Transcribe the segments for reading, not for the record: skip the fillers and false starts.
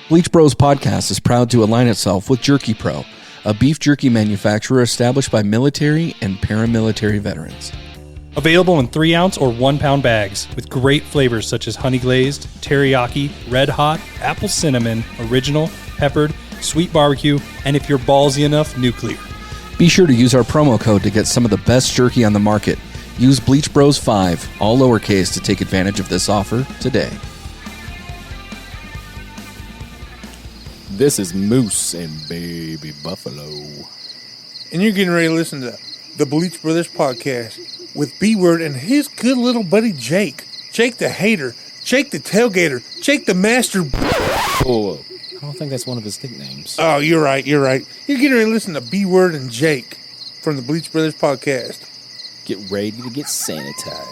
Bleach Bros podcast is proud to align itself with JerkyPro, a beef jerky manufacturer established by military and paramilitary veterans. Available in 3-ounce or 1-pound bags with great flavors such as honey glazed, teriyaki, red hot, apple cinnamon, original, peppered, sweet barbecue, and if you're ballsy enough, nuclear. Be sure to use our promo code to get some of the best jerky on the market. Use Bleach Bros 5, all lowercase, to take advantage of this offer today. This is Moose and Baby Buffalo. And you're getting ready to listen to the Bleach Brothers podcast with B-Word and his good little buddy Jake. Jake the hater. Jake the tailgater. Jake the master. Oh, I don't think that's one of his nicknames. Oh, you're right. You're getting ready to listen to B-Word and Jake from the Bleach Brothers podcast. Get ready to get sanitized.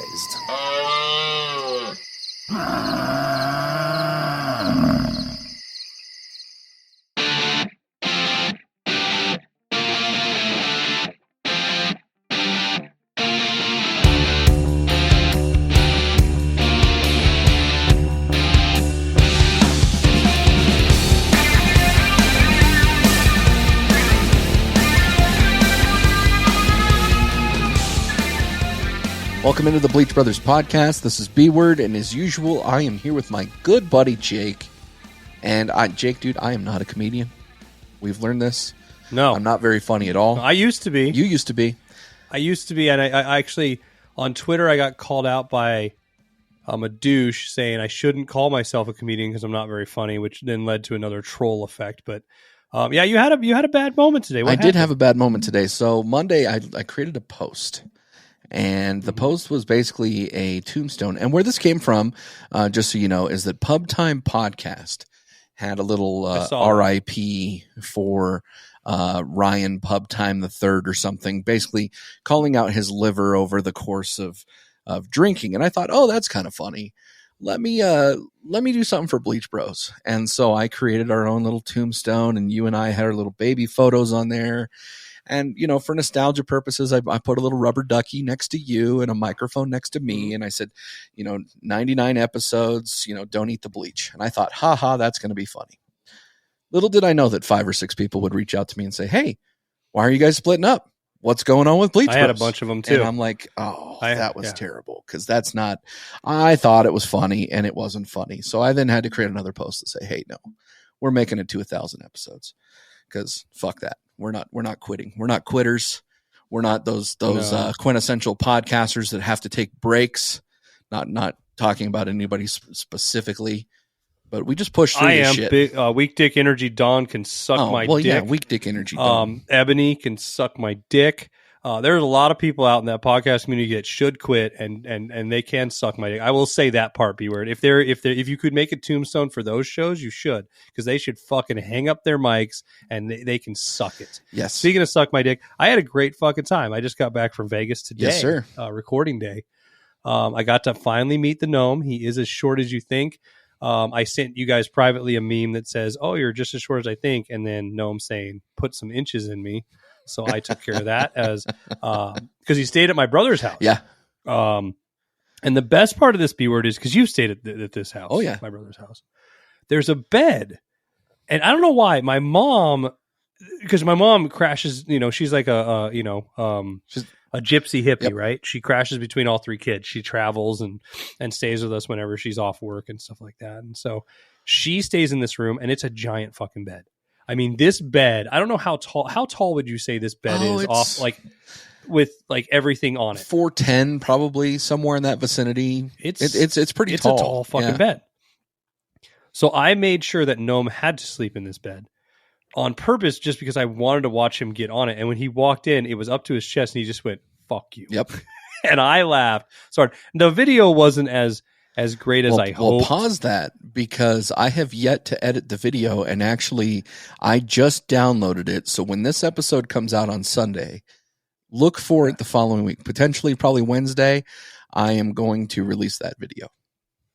Welcome into the Bleach Brothers podcast. This is B-Word, and as usual, I am here with my good buddy Jake. And Jake, dude, I am not a comedian. We've learned this. No. I'm not very funny at all. I used to be. You used to be. I used to be, and I actually, on Twitter, I got called out by a douche saying I shouldn't call myself a comedian because I'm not very funny, which then led to another troll effect. But yeah, you had a bad moment today. What happened? Did have a bad moment today. So Monday, I created a post. And the post was basically a tombstone. And where this came from, just so you know, is that Pub Time Podcast had a little RIP for Ryan Pub Time the Third or something, basically calling out his liver over the course of drinking. And I thought, oh, that's kind of funny. Let me do something for Bleach Bros. And so I created our own little tombstone, and you and I had our little baby photos on there. And, you know, for nostalgia purposes, I put a little rubber ducky next to you and a microphone next to me. And I said, 99 episodes, don't eat the bleach. And I thought, that's going to be funny. Little did I know that 5 or 6 people would reach out to me and say, hey, why are you guys splitting up? What's going on with Bleach Bros? I had a bunch of them too. And I'm like, that was terrible. Because that's not, I thought it was funny and it wasn't funny. So I then had to create another post to say, hey, no, we're making it to 1,000 episodes. Because fuck that. We're not quitting. We're not quitters. We're not those quintessential podcasters that have to take breaks. Not talking about anybody specifically, but we just push through this shit. Big, Weak Dick Energy Don can suck my dick. Yeah, Weak Dick Energy Don. Ebony can suck my dick. There's a lot of people out in that podcast community that should quit, and they can suck my dick. I will say that part, B-Word. If you could make a tombstone for those shows, you should, because they should fucking hang up their mics and they can suck it. Yes. Speaking of suck my dick, I had a great fucking time. I just got back from Vegas today. Yes, sir. Recording day. I got to finally meet the gnome. He is as short as you think. I sent you guys privately a meme that says, "Oh, you're just as short as I think," and then gnome saying, "Put some inches in me." So I took care of that as because he stayed at my brother's house. Yeah. And the best part of this B-Word is because you stayed at this house. Oh, yeah. My brother's house. There's a bed. And I don't know why. My mom, because my mom crashes, she's like a gypsy hippie, Yep. right? She crashes between all 3 kids. She travels and stays with us whenever she's off work and stuff like that. And so she stays in this room, and it's a giant fucking bed. I mean, this bed, I don't know how tall would you say this bed is off, like with like everything on it? 4'10", probably somewhere in that vicinity. It's pretty tall. It's a tall fucking bed. So I made sure that Gnome had to sleep in this bed on purpose, just because I wanted to watch him get on it. And when he walked in, it was up to his chest and he just went, "Fuck you." Yep. And I laughed. Sorry. The video wasn't as great as I hoped. Well, pause that, because I have yet to edit the video, and actually I just downloaded it. So when this episode comes out on Sunday, look for it the following week, potentially probably Wednesday. I am going to release that video.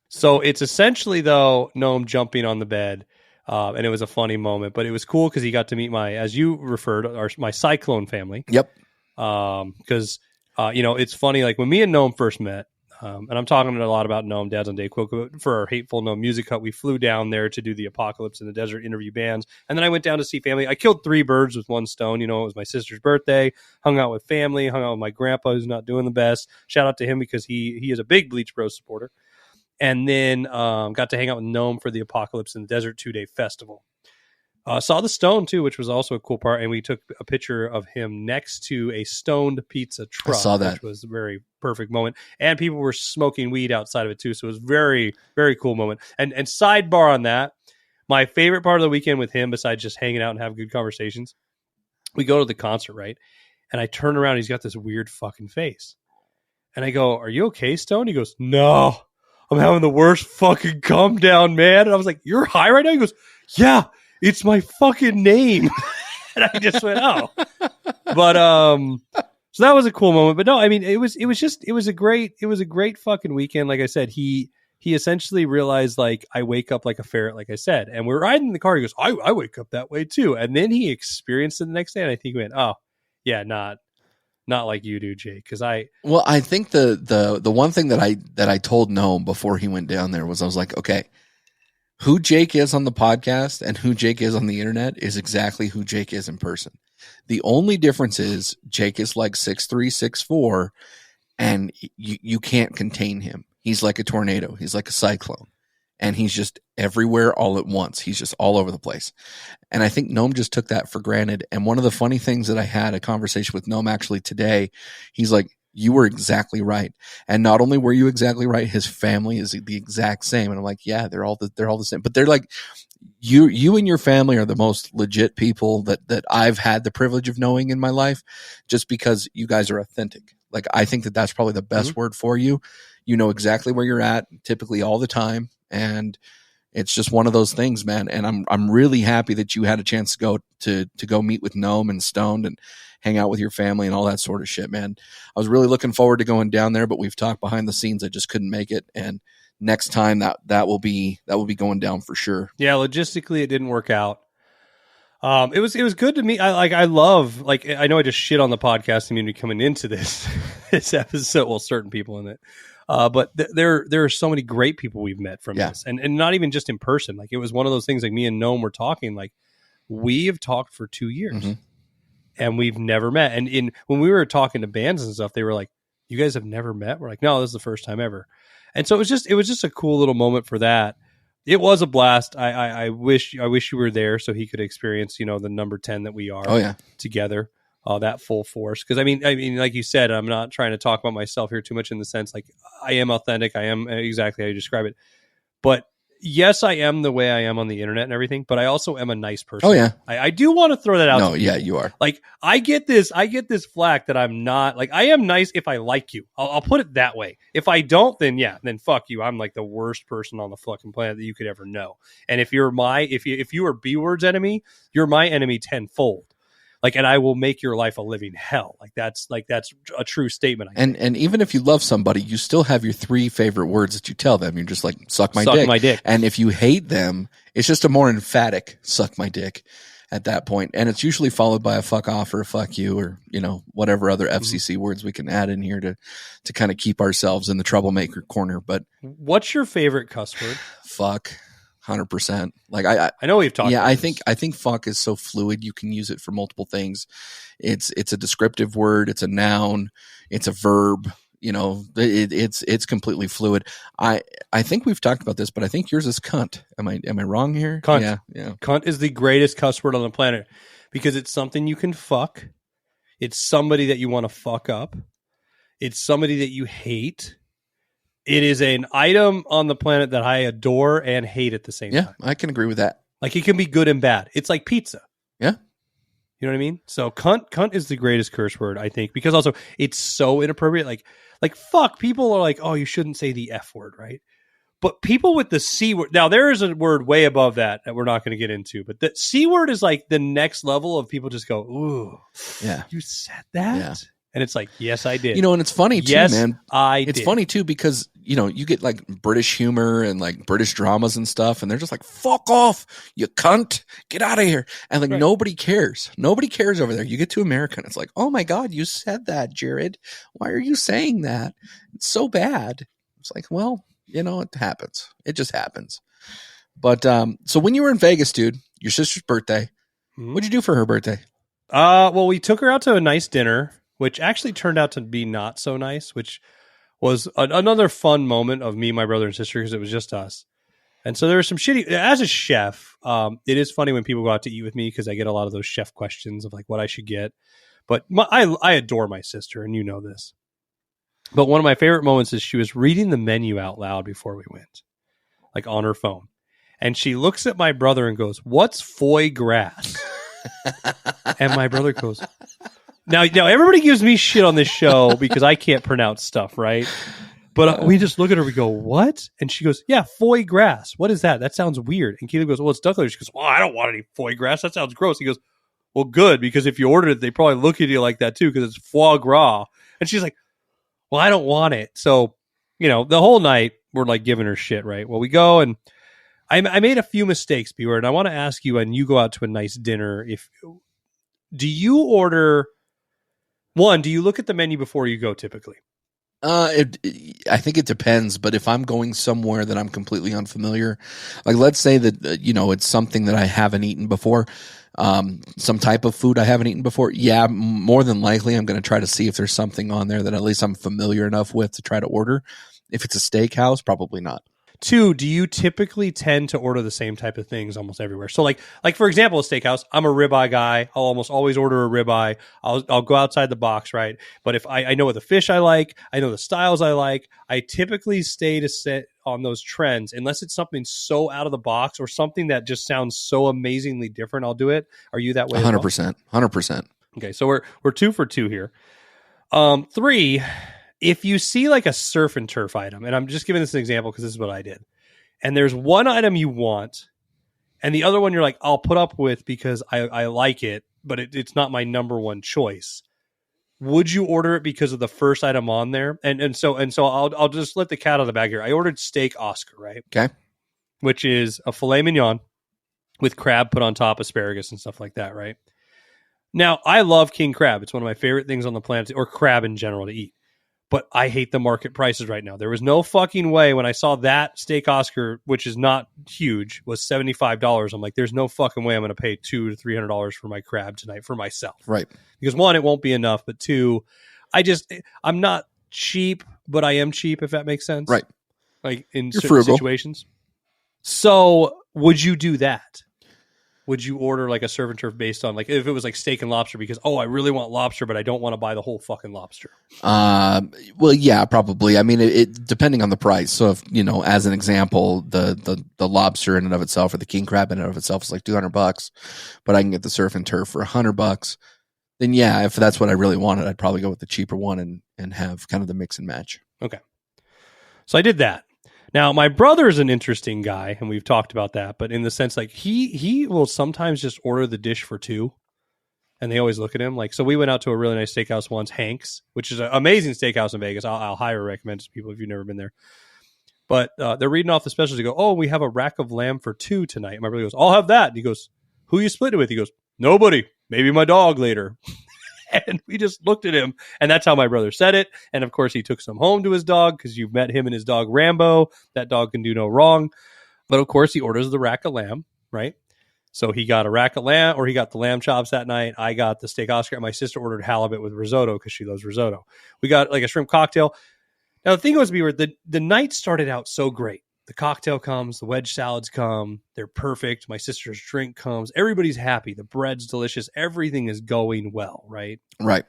So it's essentially, though, Gnome jumping on the bed, and it was a funny moment, but it was cool because he got to meet as you referred, my Cyclone family. Yep. Because, it's funny, like when me and Gnome first met, And I'm talking a lot about Gnome Dads on Dayquil. For our Hateful Gnome Music Hut, we flew down there to do the Apocalypse in the Desert interview bands. And then I went down to see family. I killed 3 birds with one stone. It was my sister's birthday. Hung out with family, hung out with my grandpa who's not doing the best. Shout out to him because he is a big Bleach Bros supporter. And then got to hang out with Gnome for the Apocalypse in the Desert 2-day festival. Saw the stone too, which was also a cool part, and we took a picture of him next to a stoned pizza truck. I saw that, which was a very perfect moment. And people were smoking weed outside of it too, so it was very, very cool moment. And sidebar on that, my favorite part of the weekend with him, besides just hanging out and having good conversations, we go to the concert, right? And I turn around, he's got this weird fucking face, and I go, "Are you okay, Stone?" He goes, "No, I'm having the worst fucking come down, man." And I was like, "You're high right now?" He goes, "Yeah. It's my fucking name." And I just went, "Oh." But so that was a cool moment. But no, I mean, it was a great fucking weekend. Like I said, he essentially realized, like, I wake up like a ferret, like I said. And we're riding in the car. He goes, I wake up that way too. And then he experienced it the next day, and I think he went, "Oh, yeah, not like you do, Jake." Because I think the one thing that I told Gnome before he went down there was, I was like, okay, who Jake is on the podcast and who Jake is on the internet is exactly who Jake is in person. The only difference is Jake is like 6'3", 6'4", and you can't contain him. He's like a tornado. He's like a cyclone. And he's just everywhere all at once. He's just all over the place. And I think Gnome just took that for granted. And one of the funny things that I had a conversation with Gnome actually today, he's like, "You were exactly right." And not only were you exactly right, his family is the exact same. And I'm like, yeah, they're all the same. But they're like, you and your family are the most legit people that I've had the privilege of knowing in my life, just because you guys are authentic. Like, I think that's probably the best word for you. You know exactly where you're at, typically all the time. And it's just one of those things, man. And I'm really happy that you had a chance to go meet with Gnome and Stoned and hang out with your family and all that sort of shit, man. I was really looking forward to going down there, but we've talked behind the scenes. I just couldn't make it. And next time that will be going down for sure. Yeah, logistically it didn't work out. It was good to meet. I love, like, I know I just shit on the podcast community coming into this episode. Well, certain people in it. But there are so many great people we've met from this, and not even just in person. Like, it was one of those things, like, me and Gnome were talking, like, we have talked for 2 years and we've never met. And when we were talking to bands and stuff, they were like, "You guys have never met?" We're like, "No, this is the first time ever." And so it was just a cool little moment for that. It was a blast. I wish you were there so he could experience, the number 10 that we are together. That full force. Because I mean, like you said, I'm not trying to talk about myself here too much, in the sense, like, I am authentic. I am exactly how you describe it. But yes, I am the way I am on the internet and everything, but I also am a nice person. Oh yeah. I do want to throw that out. No, yeah, you are. Like, I get this flack that I'm not, like, I am nice if I like you. I'll put it that way. If I don't, then fuck you. I'm like the worst person on the fucking planet that you could ever know. And if you are B-Word's enemy, you're my enemy tenfold. Like, and I will make your life a living hell. That's a true statement. And even if you love somebody, you still have your 3 favorite words that you tell them. You're just like, suck my dick. And if you hate them, it's just a more emphatic suck my dick at that point. And it's usually followed by a fuck off or a fuck you, or, whatever other FCC words we can add in here to kind of keep ourselves in the troublemaker corner. But what's your favorite cuss word? Fuck. 100%. Like, I know we've talked. Yeah, I think fuck is so fluid. You can use it for multiple things. It's a descriptive word. It's a noun. It's a verb. It's completely fluid. I think we've talked about this, but I think yours is cunt. Am I wrong here? Cunt. Yeah. Cunt is the greatest cuss word on the planet, because it's something you can fuck. It's somebody that you want to fuck up. It's somebody that you hate. It is an item on the planet that I adore and hate at the same time. Yeah, I can agree with that. Like, it can be good and bad. It's like pizza. Yeah. You know what I mean? So cunt is the greatest curse word, I think, because also it's so inappropriate. Like fuck, people are like, "Oh, you shouldn't say the F word," right? But people with the C word, now there is a word way above that we're not going to get into, but the C word is like the next level of people just go, "Ooh, yeah, you said that?" Yeah. And it's like, yes, I did. And it's funny too, yes, man. I did. It's funny too, because you get like British humor and like British dramas and stuff, and they're just like, fuck off, you cunt, get out of here. And like, nobody cares. Nobody cares over there. You get to America and it's like, oh my God, you said that, Jared. Why are you saying that? It's so bad. It's like, well, it happens. It just happens. But so when you were in Vegas, dude, your sister's birthday, what'd you do for her birthday? Well, we took her out to a nice dinner, which actually turned out to be not so nice, which was another fun moment of me, my brother, and sister, because it was just us. And so there was some shitty, as a chef, it is funny when people go out to eat with me because I get a lot of those chef questions of like what I should get. But I adore my sister, and you know this. But one of my favorite moments is she was reading the menu out loud before we went, like on her phone. And she looks at my brother and goes, "What's foie gras?" And my brother goes, now everybody gives me shit on this show because I can't pronounce stuff, right? But we just look at her, we go, "What?" And she goes, "Yeah, foie gras. What is that? That sounds weird." And Keely goes, "Well, it's duck liver." She goes, "Well, I don't want any foie gras. That sounds gross." He goes, "Well, good, because if you ordered it, they probably look at you like that too, because it's foie gras." And she's like, "Well, I don't want it." So, the whole night we're like giving her shit, right? Well, we go, and I made a few mistakes, Beware, and I want to ask you, when you go out to a nice dinner, do you look at the menu before you go typically? I think it depends, but if I'm going somewhere that I'm completely unfamiliar, like let's say that, it's something that I haven't eaten before, some type of food I haven't eaten before. Yeah, more than likely I'm going to try to see if there's something on there that at least I'm familiar enough with to try to order. If it's a steakhouse, probably not. 2, do you typically tend to order the same type of things almost everywhere? So like for example, a steakhouse, I'm a ribeye guy. I'll almost always order a ribeye. I'll go outside the box, right? But if I know what the fish I like, I know the styles I like, I typically stay to set on those trends unless it's something so out of the box or something that just sounds so amazingly different. I'll do it. Are you that way? 100%. 100%. Okay, so we're 2 for 2 here. 3, if you see like a surf and turf item, and I'm just giving this an example because this is what I did, and there's one item you want, and the other one you're like, I'll put up with because I like it, but it's not my number one choice. Would you order it because of the first item on there? And so I'll just let the cat out of the bag here. I ordered steak Oscar, right? Okay. Which is a filet mignon with crab put on top, asparagus and stuff like that, right? Now, I love king crab. It's one of my favorite things on the planet, or crab in general to eat. But I hate the market prices right now. There was no fucking way when I saw that steak Oscar, which is not huge, was $75. I'm like, there's no fucking way I'm going to pay $200 to $300 for my crab tonight for myself. Right. Because 1, it won't be enough. But 2, I'm not cheap, but I am cheap, if that makes sense. Right. Like in You're certain frugal situations. So would you do that? Would you order like a surf and turf based on like if it was like steak and lobster because, I really want lobster, but I don't want to buy the whole fucking lobster? Well, yeah, probably. I mean, it depending on the price. So if, as an example, the lobster in and of itself or the king crab in and of itself is like $200, but I can get the surf and turf for $100, then yeah, if that's what I really wanted, I'd probably go with the cheaper one and have kind of the mix and match. Okay. So I did that. Now, my brother is an interesting guy, and we've talked about that, but in the sense, like, he will sometimes just order the dish for 2, and they always look at him. Like, so we went out to a really nice steakhouse once, Hank's, which is an amazing steakhouse in Vegas. I'll highly recommend it to people if you've never been there. But they're reading off the specials. They go, we have a rack of lamb for 2 tonight. And my brother goes, I'll have that. And he goes, who you split it with? He goes, nobody. Maybe my dog later. And we just looked at him, and that's how my brother said it. And of course, he took some home to his dog because you've met him and his dog Rambo. That dog can do no wrong. But of course, he orders the rack of lamb, right? So he got a rack of lamb, or he got the lamb chops that night. I got the steak Oscar, and my sister ordered halibut with risotto because she loves risotto. We got like a shrimp cocktail. Now, the thing was, the night started out so great. The cocktail comes, the wedge salads come, they're perfect. My sister's drink comes, everybody's happy. The bread's delicious. Everything is going well, right? Right.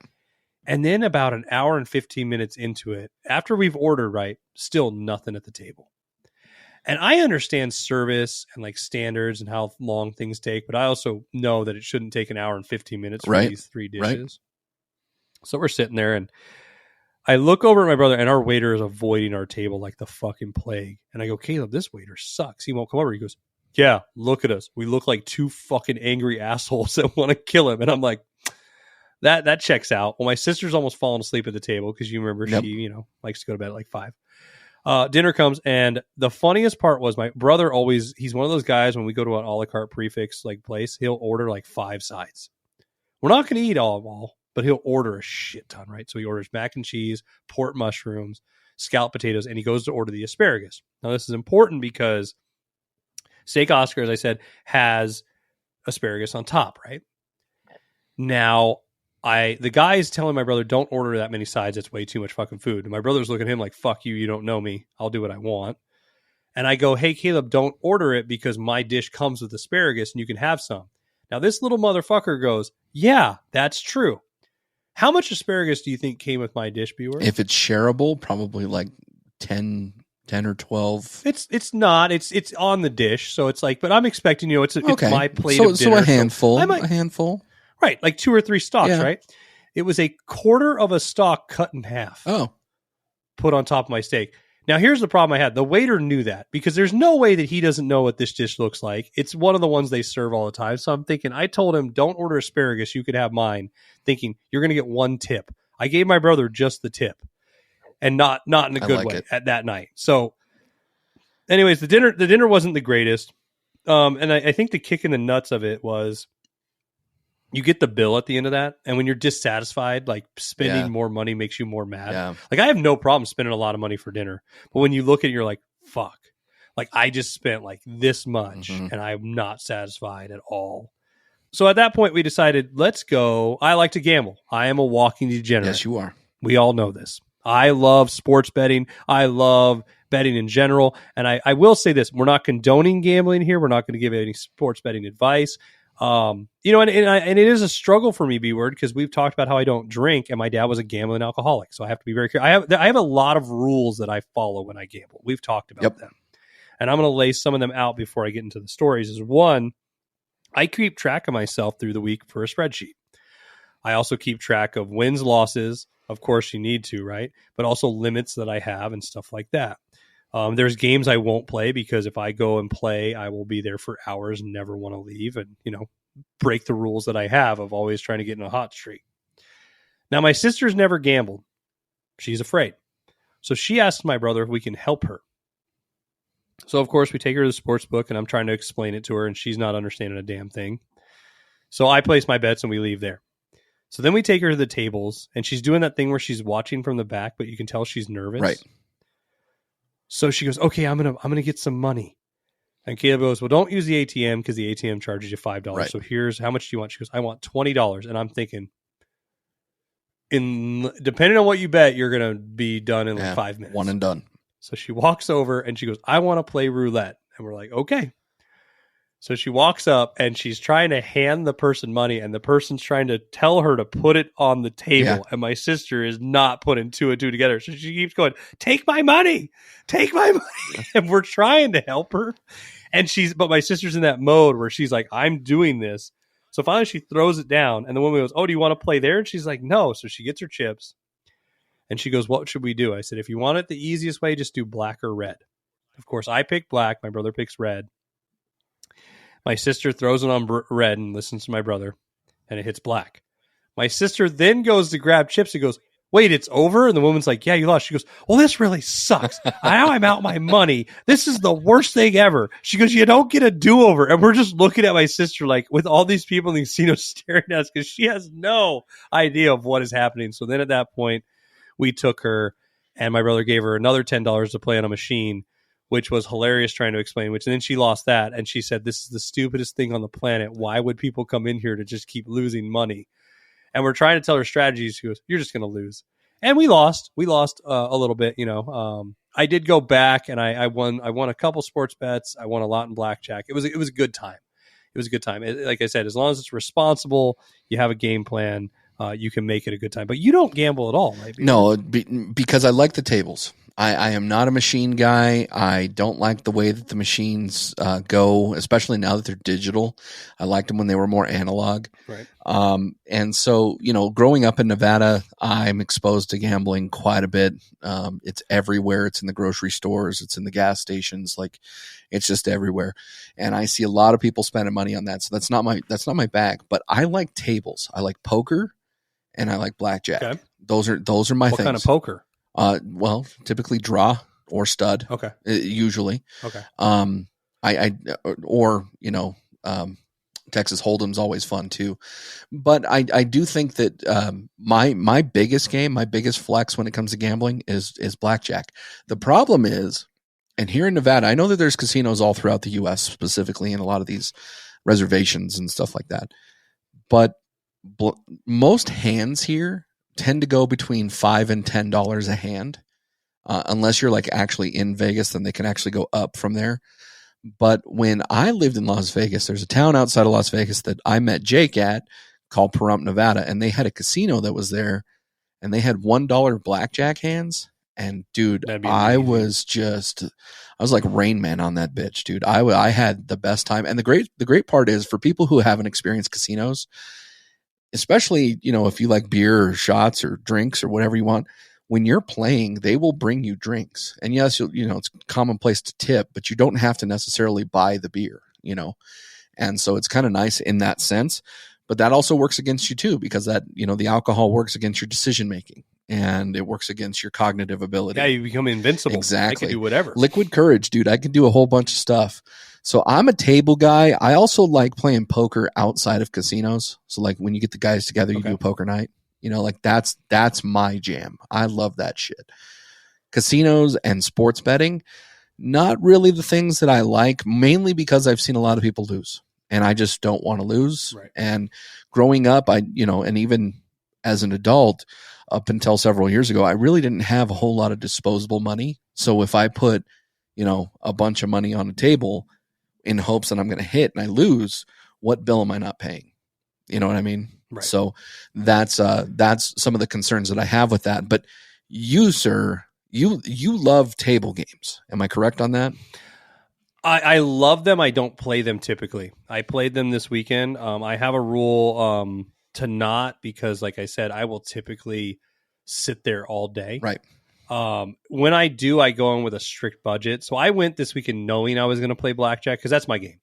And then about an hour and 15 minutes into it, after we've ordered, right, still nothing at the table. And I understand service and like standards and how long things take, but I also know that it shouldn't take an hour and 15 minutes for these 3 dishes. Right. So we're sitting there, and I look over at my brother, and our waiter is avoiding our table like the fucking plague. And I go, Caleb, this waiter sucks. He won't come over. He goes, yeah, look at us. We look like 2 fucking angry assholes that want to kill him. And I'm like, that checks out. Well, my sister's almost fallen asleep at the table because you remember she, likes to go to bed at like 5. Dinner comes, and the funniest part was my brother he's one of those guys when we go to an a la carte prefix like place, he'll order like 5 sides. We're not going to eat all, but he'll order a shit ton, right? So he orders mac and cheese, pork mushrooms, scalloped potatoes, and he goes to order the asparagus. Now, this is important because Steak Oscar, as I said, has asparagus on top, right? Now, the guy is telling my brother, don't order that many sides. It's way too much fucking food. And my brother's looking at him like, fuck you. You don't know me. I'll do what I want. And I go, hey, Caleb, don't order it because my dish comes with asparagus and you can have some. Now, this little motherfucker goes, yeah, that's true. How much asparagus do you think came with my dish, Beware? If it's shareable, probably like 10 or 12. It's not. It's on the dish. So it's like, but I'm expecting, it's my plate of dinner. So a handful. A handful. Right, like 2 or 3 stalks, right? It was a quarter of a stalk cut in half. Oh. Put on top of my steak. Now, here's the problem I had. The waiter knew that because there's no way that he doesn't know what this dish looks like. It's one of the ones they serve all the time. So I'm thinking, I told him, don't order asparagus. You could have mine. Thinking, you're going to get 1 tip. I gave my brother just the tip. And not in a good way at that night. So anyways, the dinner wasn't the greatest. And I think the kick in the nuts of it was, you get the bill at the end of that, and when you're dissatisfied, like spending more money makes you more mad. Yeah. Like I have no problem spending a lot of money for dinner, but when you look at it, you're like, fuck. Like I just spent like this much and I'm not satisfied at all. So at that point we decided, let's go. I like to gamble. I am a walking degenerate. Yes, you are. We all know this. I love sports betting. I love betting in general. And I will say this, we're not condoning gambling here. We're not going to give any sports betting advice. And it is a struggle for me, B-word, because we've talked about how I don't drink, and my dad was a gambling alcoholic, so I have to be very careful. I have a lot of rules that I follow when I gamble. We've talked about them, and I'm going to lay some of them out before I get into the stories. Is one, I keep track of myself through the week for a spreadsheet. I also keep track of wins, losses. Of course, you need to, right? But also limits that I have and stuff like that. There's games I won't play because if I go and play, I will be there for hours and never want to leave and, break the rules that I have of always trying to get in a hot streak. Now, my sister's never gambled. She's afraid. So she asked my brother if we can help her. So, of course, we take her to the sports book and I'm trying to explain it to her and she's not understanding a damn thing. So I place my bets and we leave there. So then we take her to the tables and she's doing that thing where she's watching from the back, but you can tell she's nervous. Right. So she goes, okay, I'm gonna get some money. And Caleb goes, well, don't use the ATM because the ATM charges you $5. Right. So here's how much do you want? She goes, I want $20. And I'm thinking, depending on what you bet, you're gonna be done in like 5 minutes. One and done. So she walks over and she goes, I want to play roulette. And we're like, okay. So she walks up and she's trying to hand the person money and the person's trying to tell her to put it on the table. Yeah. And my sister is not putting 2 and 2 together. So she keeps going, take my money, take my money. And we're trying to help her. But my sister's in that mode where she's like, I'm doing this. So finally she throws it down and the woman goes, oh, do you want to play there? And she's like, no. So she gets her chips and she goes, what should we do? I said, if you want it the easiest way, just do black or red. Of course, I pick black. My brother picks red. My sister throws it on red and listens to my brother, and it hits black. My sister then goes to grab chips and goes, wait, it's over? And the woman's like, yeah, you lost. She goes, well, this really sucks. Now I'm out my money. This is the worst thing ever. She goes, you don't get a do-over. And we're just looking at my sister like with all these people in the casino staring at us because she has no idea of what is happening. So then at that point, we took her, and my brother gave her another $10 to play on a machine, which was hilarious trying to explain, and then she lost that. And she said, this is the stupidest thing on the planet. Why would people come in here to just keep losing money? And we're trying to tell her strategies. She goes, you're just going to lose. And we lost. We lost a little bit, I did go back and I won a couple sports bets. I won a lot in blackjack. It was a good time. It was a good time. Like I said, as long as it's responsible, you have a game plan, you can make it a good time. But you don't gamble at all, maybe. No, because I like the tables. I am not a machine guy. I don't like the way that the machines go, especially now that they're digital. I liked them when they were more analog. Right. And so, growing up in Nevada, I'm exposed to gambling quite a bit. It's everywhere. It's in the grocery stores. It's in the gas stations. Like, it's just everywhere. And I see a lot of people spending money on that. So that's not my bag. But I like tables. I like poker, and I like blackjack. Okay. Those are my things. What kind of poker? Well, typically draw or stud. Okay. Usually. Okay. Texas Hold'em's always fun too. But I do think that my biggest game, my biggest flex when it comes to gambling is blackjack. The problem is, and here in Nevada, I know that there's casinos all throughout the U.S., specifically in a lot of these reservations and stuff like that. But most hands here tend to go between $5 and $10 a hand. Unless you're like actually in Vegas, then they can actually go up from there. But when I lived in Las Vegas, there's a town outside of Las Vegas that I met Jake at called Pahrump, Nevada, and they had a casino that was there, and they had $1 blackjack hands. And dude, I was like Rain Man on that bitch, dude. I had the best time. And the great part is, for people who haven't experienced casinos, especially, if you like beer or shots or drinks or whatever you want, when you're playing, they will bring you drinks. And yes, it's commonplace to tip, but you don't have to necessarily buy the beer, And so it's kind of nice in that sense, but that also works against you too, because that, the alcohol works against your decision making and it works against your cognitive ability. Yeah, you become invincible. Exactly. I can do whatever. Liquid courage, dude. I can do a whole bunch of stuff. So I'm a table guy. I also like playing poker outside of casinos. So like when you get the guys together, you do a poker night. That's my jam. I love that shit. Casinos and sports betting, not really the things that I like, mainly because I've seen a lot of people lose and I just don't want to lose. Right. And growing up, and even as an adult up until several years ago, I really didn't have a whole lot of disposable money. So if I put, a bunch of money on a table in hopes that I'm going to hit and I lose, what bill am I not paying? You know what I mean? Right. So that's some of the concerns that I have with that. But you, sir, you love table games. Am I correct on that? I love them. I don't play them typically. I played them this weekend. I have a rule to not, because like I said, I will typically sit there all day. Right. When I do, I go in with a strict budget. So I went this weekend knowing I was going to play blackjack because that's my game.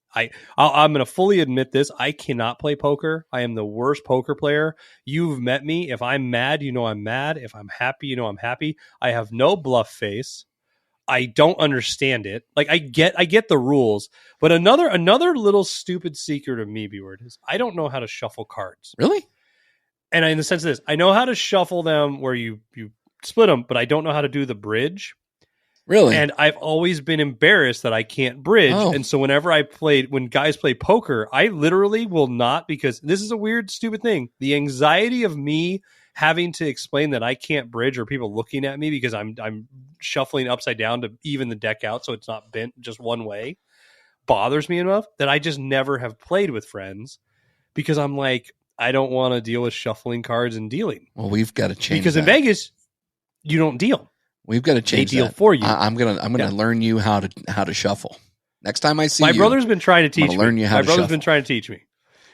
I'm going to fully admit this. I cannot play poker. I am the worst poker player. You've met me. If I'm mad, I'm mad. If I'm happy, I'm happy. I have no bluff face. I don't understand it. Like I get the rules, but another little stupid secret of me, B-word, is I don't know how to shuffle cards. Really? And in the sense of this, I know how to shuffle them where you split them, but I don't know how to do the bridge. Really? And I've always been embarrassed that I can't bridge. Oh. And so when guys play poker, I literally will not, because this is a weird, stupid thing. The anxiety of me having to explain that I can't bridge, or people looking at me because I'm shuffling upside down to even the deck out so it's not bent just one way, bothers me enough that I just never have played with friends, because I'm like, I don't want to deal with shuffling cards and dealing. Well, we've got to change because that. In Vegas, you don't deal. We've got to change they deal that. for you. I'm gonna learn you how to shuffle. Next time I see my you, brother's been trying to teach me. Learn you how my to brother's shuffle. been trying to teach me.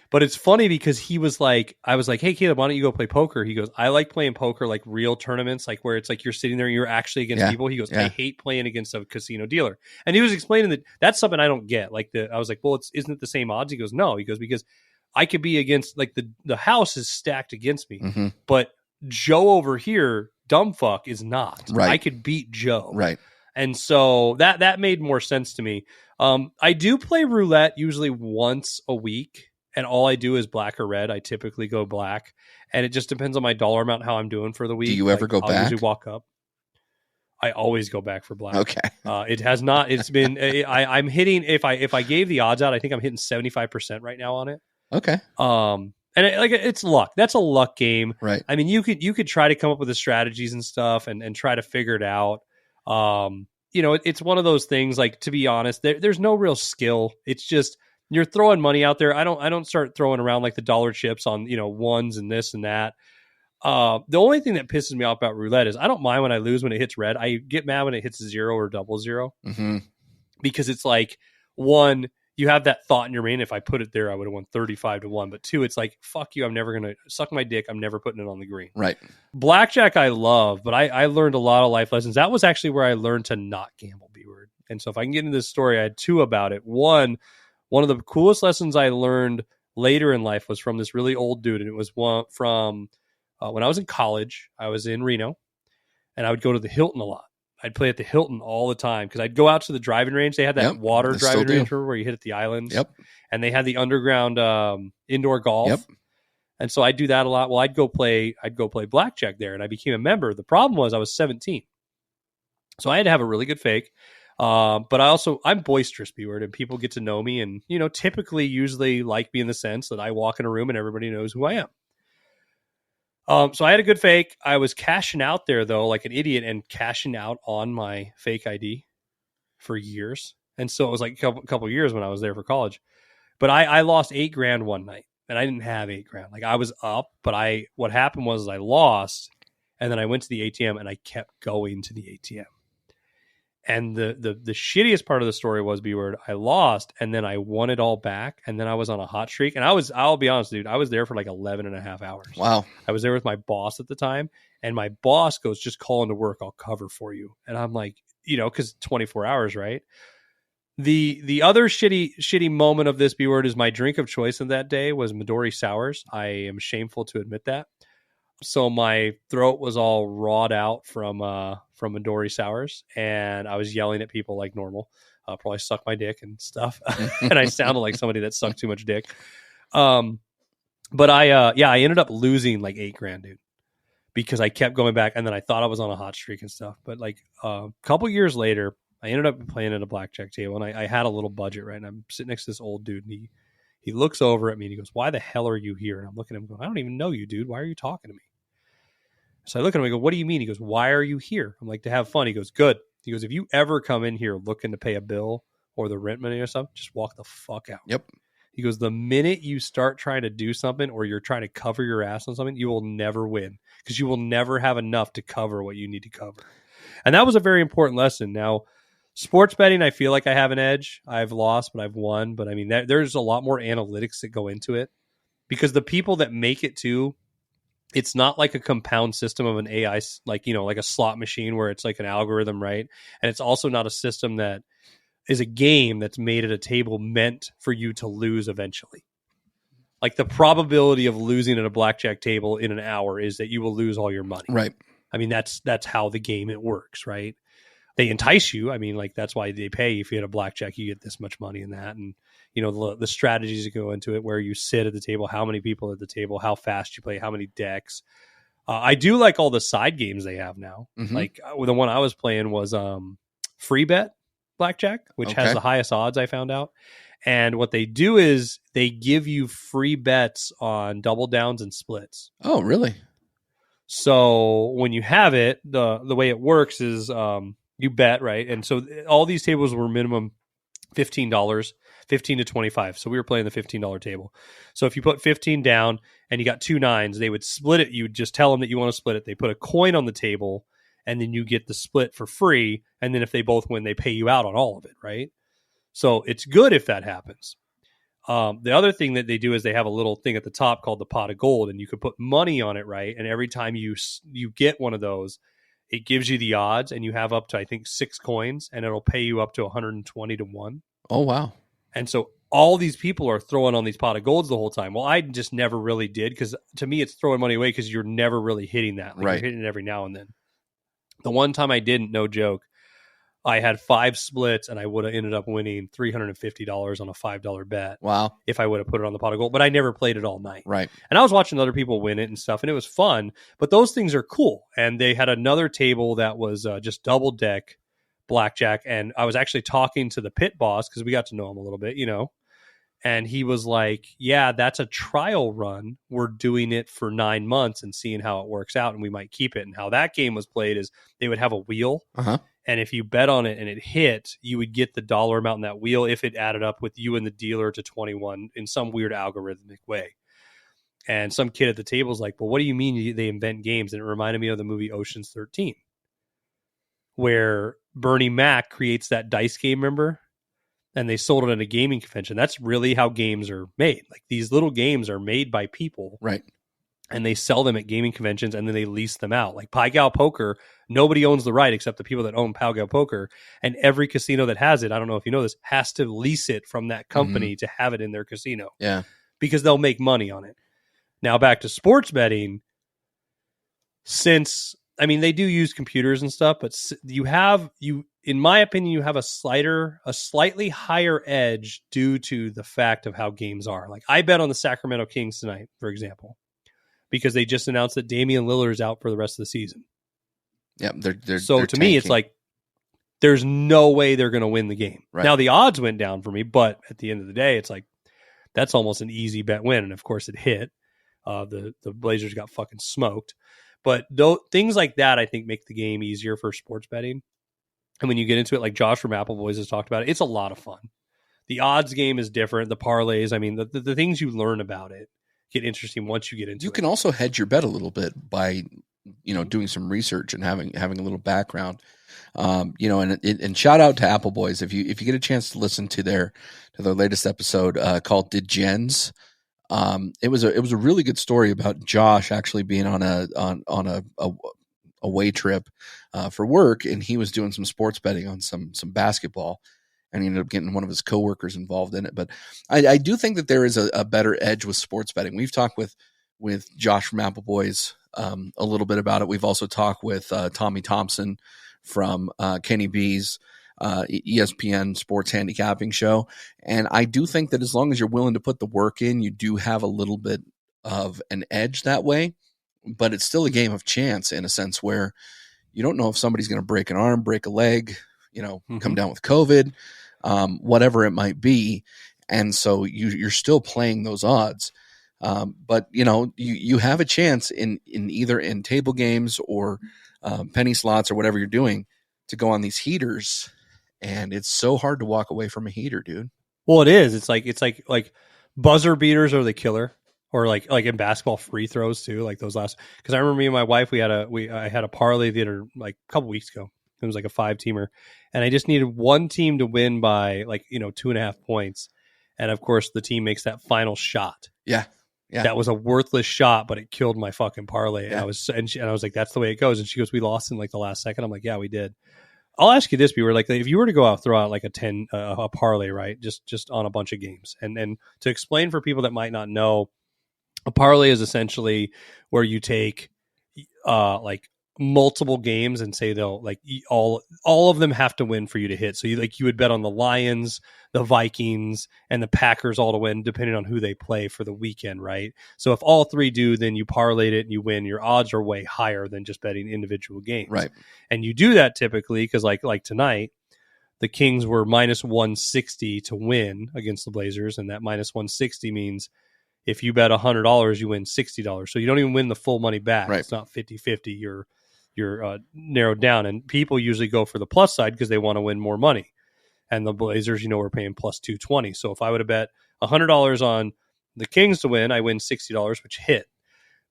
But it's funny because I was like, hey, Caleb, why don't you go play poker? He goes, I like playing poker, like real tournaments, like where it's like you're sitting there and you're actually against people. He goes, I hate playing against a casino dealer. And he was explaining that that's something I don't get. I was like, well, isn't it the same odds? He goes, no. He goes, because I could be against, like the house is stacked against me. Mm-hmm. But Joe over here, dumb fuck, is not. Right. I could beat Joe. Right. And so that made more sense to me. I do play roulette usually once a week, and all I do is black or red. I typically go black, and it just depends on my dollar amount, how I'm doing for the week. Do you ever go I'll back? usually walk up. I always go back for black. Okay. It has not. It's been. I'm hitting. If I gave the odds out, I think I'm hitting 75% right now on it. Okay. And it's luck. That's a luck game. Right. I mean, you could try to come up with the strategies and stuff and try to figure it out. It's one of those things, like, to be honest, there's no real skill. It's just, you're throwing money out there. I don't start throwing around like the dollar chips on, ones and this and that. The only thing that pisses me off about roulette is I don't mind when I lose when it hits red. I get mad when it hits 0 or 00, mm-hmm. because it's like, one, you have that thought in your brain, if I put it there, I would have won 35-1. But two, it's like, fuck you, I'm never going to suck my dick. I'm never putting it on the green. Right. Blackjack I love, but I learned a lot of life lessons. That was actually where I learned to not gamble, B-word. And so if I can get into this story, I had two about it. One of the coolest lessons I learned later in life was from this really old dude. And it was from when I was in college. I was in Reno, and I would go to the Hilton a lot. I'd play at the Hilton all the time because I'd go out to the driving range. They had that water they still driving do. range where you hit at the islands. Yep. And they had the underground indoor golf. Yep. And so I'd do that a lot. Well, I'd go play blackjack there, and I became a member. The problem was I was 17. So I had to have a really good fake. But I'm boisterous, B-word, and people get to know me and, usually like me in the sense that I walk in a room and everybody knows who I am. So I had a good fake. I was cashing out there, though, like an idiot, and cashing out on my fake ID for years. And so it was like a couple years when I was there for college. But I lost $8,000 one night, and I didn't have $8,000. Like, I was up, but what happened was I lost, and then I went to the ATM, and I kept going to the ATM. And the shittiest part of the story was, B-word, I lost, and then I won it all back, and then I was on a hot streak. And I'll be honest, dude, I was there for like 11 and a half hours. Wow. I was there with my boss at the time, and my boss goes, just call into work, I'll cover for you. And I'm like, because 24 hours, right? The other shitty moment of this, B-word, is my drink of choice of that day was Midori Sours. I am shameful to admit that. So my throat was all rawed out from Midori Sours, and I was yelling at people like normal. Probably suck my dick and stuff, and I sounded like somebody that sucked too much dick. But I ended up losing like $8,000, dude, because I kept going back, and then I thought I was on a hot streak and stuff. But like a couple years later, I ended up playing at a blackjack table, and I had a little budget, right? And I'm sitting next to this old dude, and he looks over at me and he goes, "Why the hell are you here?" And I'm looking at him going, "I don't even know you, dude. Why are you talking to me?" So I look at him and I go, "What do you mean?" He goes, "Why are you here?" I'm like, "To have fun." He goes, "Good." He goes, "If you ever come in here looking to pay a bill or the rent money or something, just walk the fuck out." Yep. He goes, "The minute you start trying to do something or you're trying to cover your ass on something, you will never win because you will never have enough to cover what you need to cover." And that was a very important lesson. Now, sports betting, I feel like I have an edge. I've lost, but I've won. But I mean, there's a lot more analytics that go into it because the people that make it too, it's not like a compound system of an AI, like a slot machine where it's like an algorithm, right? And it's also not a system that is a game that's made at a table meant for you to lose eventually. Like the probability of losing at a blackjack table in an hour is that you will lose all your money. Right. I mean, that's how the game it works, right? They entice you. I mean, like that's why they pay. If you had a blackjack, you get this much money in that. And, the strategies that go into it, where you sit at the table, how many people at the table, how fast you play, how many decks. I do like all the side games they have now. Mm-hmm. Like the one I was playing was free bet blackjack, which has the highest odds, I found out. And what they do is they give you free bets on double downs and splits. Oh, really? So when you have it, the way it works is you bet, right? And so all these tables were minimum $15, 15 to 25. So we were playing the $15 table. So if you put 15 down and you got 2 nines, they would split it. You would just tell them that you want to split it. They put a coin on the table and then you get the split for free. And then if they both win, they pay you out on all of it, right? So it's good if that happens. The other thing that they do is they have a little thing at the top called the pot of gold, and you could put money on it, right? And every time you get one of those, it gives you the odds, and you have up to, I think, 6 coins, and it'll pay you up to 120 to 1. Oh, wow. And so all these people are throwing on these pot of golds the whole time. Well, I just never really did, because to me, it's throwing money away because you're never really hitting that. Like, right. You're hitting it every now and then. The one time I didn't, no joke, I had 5 splits, and I would have ended up winning $350 on a $5 bet. Wow. If I would have put it on the pot of gold, but I never played it all night. Right. And I was watching other people win it and stuff, and it was fun, but those things are cool. And they had another table that was just double deck blackjack. And I was actually talking to the pit boss because we got to know him a little bit, and he was like, "Yeah, that's a trial run. We're doing it for 9 months and seeing how it works out, and we might keep it." And how that game was played is they would have a wheel. Uh-huh. And if you bet on it and it hit, you would get the dollar amount in that wheel if it added up with you and the dealer to 21 in some weird algorithmic way. And some kid at the table is like, "Well, what do you mean they invent games?" And it reminded me of the movie Ocean's 13, where Bernie Mac creates that dice game, remember? And they sold it at a gaming convention. That's really how games are made. Like, these little games are made by people. Right. And they sell them at gaming conventions, and then they lease them out. Like Pai Gow Poker, nobody owns the right except the people that own Pai Gow Poker. And every casino that has it, I don't know if you know this, has to lease it from that company to have it in their casino. Yeah. Because they'll make money on it. Now back to sports betting. Since I mean, they do use computers and stuff, but in my opinion, you have a slightly higher edge due to the fact of how games are. Like I bet on the Sacramento Kings tonight, for example, because they just announced that Damian Lillard is out for the rest of the season. Yeah, they're so they're to me, it's like there's no way they're going to win the game. Right. Now the odds went down for me, but at the end of the day, it's like that's almost an easy bet win, and of course it hit. The Blazers got fucking smoked, but things like that I think make the game easier for sports betting. And when you get into it, like Josh from Apple Boys has talked about it, it's a lot of fun. The odds game is different. The parlays, I mean, the things you learn about it get interesting once you get into it. You can also hedge your bet a little bit by, doing some research and having a little background. And shout out to Apple Boys if you get a chance to listen to their latest episode called Did Gens. It was a really good story about Josh actually being on a away trip for work, and he was doing some sports betting on some basketball, and he ended up getting one of his coworkers involved in it. But I do think that there is a better edge with sports betting. We've talked with Josh from Apple Boys a little bit about it. We've also talked with Tommy Thompson from Kenny B's ESPN sports handicapping show. And I do think that as long as you're willing to put the work in, you do have a little bit of an edge that way, but it's still a game of chance in a sense where you don't know if somebody's going to break an arm, break a leg, come down with COVID, whatever it might be. And so you're still playing those odds. But you have a chance in either in table games or penny slots or whatever you're doing to go on these heaters. And it's so hard to walk away from a heater, dude. Well, it is. It's like buzzer beaters are the killer, or like in basketball free throws too. Like those last, because I remember me and my wife, I had a parlay theater like a couple weeks ago. It was like a 5-teamer, and I just needed one team to win by 2.5 points, and of course the team makes that final shot. Yeah. That was a worthless shot, but it killed my fucking parlay. Yeah. And I was like, that's the way it goes. And she goes, we lost in like the last second. I'm like, yeah, we did. I'll ask you this, Beaver. Like, if you were to go out, throw out like a parlay, right? Just on a bunch of games. And to explain for people that might not know, a parlay is essentially where you take like multiple games and say they'll like all of them have to win for you to hit. So you would bet on the Lions, the Vikings, and the Packers all to win, depending on who they play for the weekend, right? So if all three do, then you parlayed it and you win. Your odds are way higher than just betting individual games, right? And you do that typically because like tonight, the Kings were minus 160 to win against the Blazers, and that minus 160 means if you bet $100, you win $60. So you don't even win the full money back. Right. It's not 50-50. You're narrowed down, and people usually go for the plus side because they want to win more money. And the Blazers, were paying plus 220. So if I would have bet $100 on the Kings to win, I win $60, which hit.